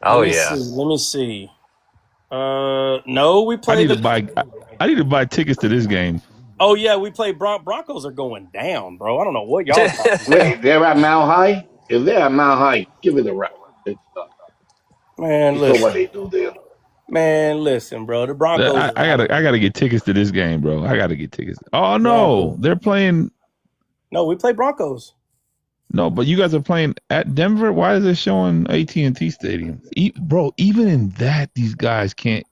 Oh, yeah. Let me see. No, we play. I need to buy tickets to this game. Oh yeah, we play. Broncos are going down, bro. I don't know what y'all. Wait, they're at Mile High. If they're at Mile High, give it a rap. Man, listen. What they do there. Man, listen, bro. The Broncos. I gotta get tickets to this game, bro. I gotta get tickets. Oh no, they're playing. No, we play Broncos. No, but you guys are playing at Denver. Why is it showing AT&T Stadium? Bro, even in that, these guys can't.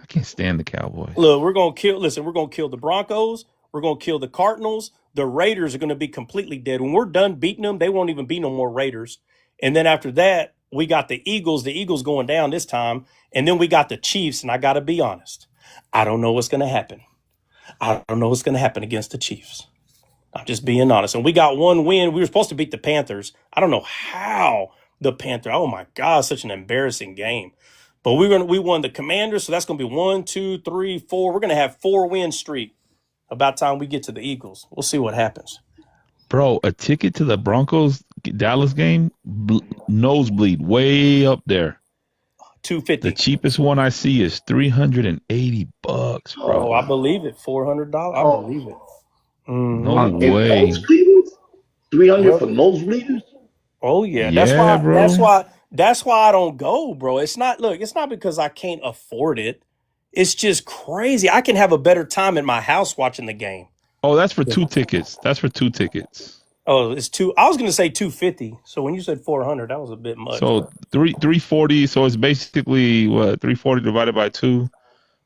I can't stand the Cowboys. Look, we're gonna kill the Broncos. We're gonna kill the Cardinals. The Raiders are gonna be completely dead. When we're done beating them, they won't even be no more Raiders. And then after that, we got the Eagles. The Eagles going down this time. And then we got the Chiefs. And I gotta be honest, I don't know what's gonna happen. I don't know what's gonna happen against the Chiefs. I'm just being honest. And we got one win. We were supposed to beat the Panthers. I don't know how the Panthers. Oh my God, such an embarrassing game. But we won the Commanders, so that's gonna be 1, 2, 3, 4. We're gonna have 4-win streak. About time we get to the Eagles. We'll see what happens. Bro, a ticket to the Broncos Dallas game, nosebleed, way up there. $250. The cheapest one I see is $380, bro. Oh, I believe it. $400. I believe it. No way. 300 for nosebleeders? Oh yeah, That's why That's why I don't go, bro. It's not because I can't afford it. It's just crazy. I can have a better time at my house watching the game. Oh, that's for 2 tickets. That's for 2 tickets. Oh, it's two. I was going to say 250. So when you said 400, that was a bit much. So 340. So it's basically what 340 divided by 2,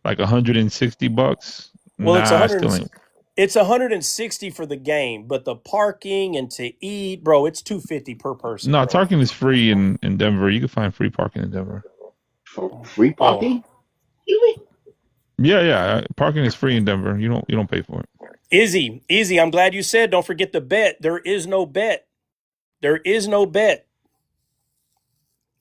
like $160. Well, nah, it's 160 for the game, but the parking and to eat, bro, it's 250 per person. No, parking is free in Denver. You can find free parking in Denver. Free parking? Really? Yeah. Parking is free in Denver. You don't pay for it. Easy. I'm glad you said. Don't forget the bet. There is no bet. There is no bet.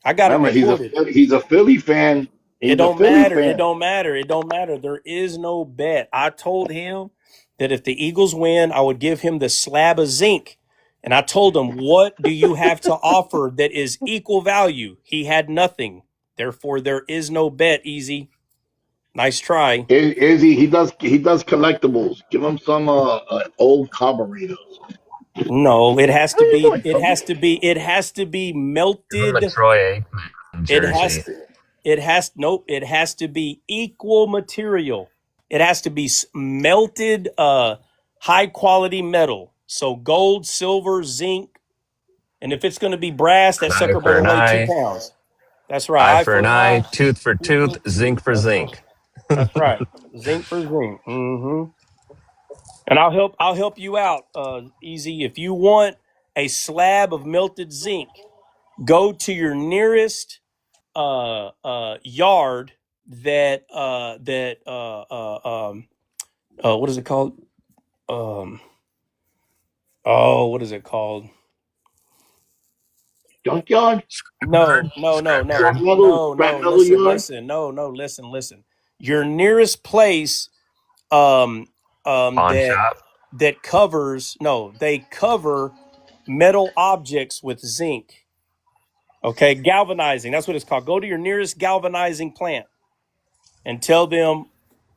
I got it recorded. He's a Philly fan. It don't matter. It don't matter. There is no bet. I told him that if the Eagles win, I would give him the slab of zinc. And I told him, what do you have to offer that is equal value? He had nothing. Therefore, there is no bet, Easy. Nice try. Izzy, he does collectibles. Give him some old carburetors. No, it has to be melted. Troy It has to be equal material. It has to be melted high quality metal. So gold, silver, zinc. And if it's going to be brass, that sucker better weigh 2 pounds. That's right. Eye for an eye, tooth for tooth, zinc for zinc. That's right. Zinc for zinc. Mm-hmm. And I'll help you out, Easy. If you want a slab of melted zinc, go to your nearest yard that what is it called? What is it called? Junkyard? No. Listen. Your nearest place that covers they cover metal objects with zinc. Okay, galvanizing. That's what it's called. Go to your nearest galvanizing plant and tell them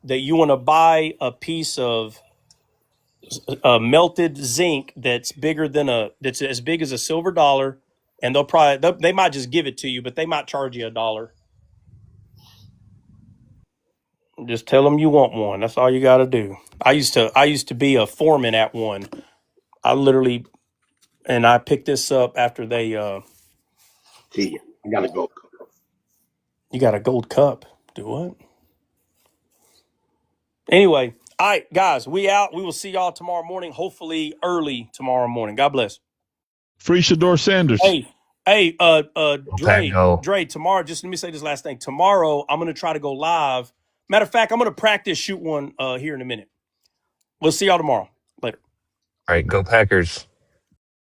that you want to buy a piece of melted zinc that's as big as a silver dollar, and they might just give it to you, but they might charge you $1. Just tell them you want one. That's all you got to do. I used to be a foreman at one. I picked this up after they. See, I got a gold cup. You got a gold cup? Do what? Anyway, all right, guys, we out. We will see y'all tomorrow morning. Hopefully, early tomorrow morning. God bless. Free Shador Sanders. Hey, Dre, tomorrow, just let me say this last thing. Tomorrow, I'm going to try to go live. Matter of fact, I'm going to practice shoot one here in a minute. We'll see y'all tomorrow. Later. All right, go Packers.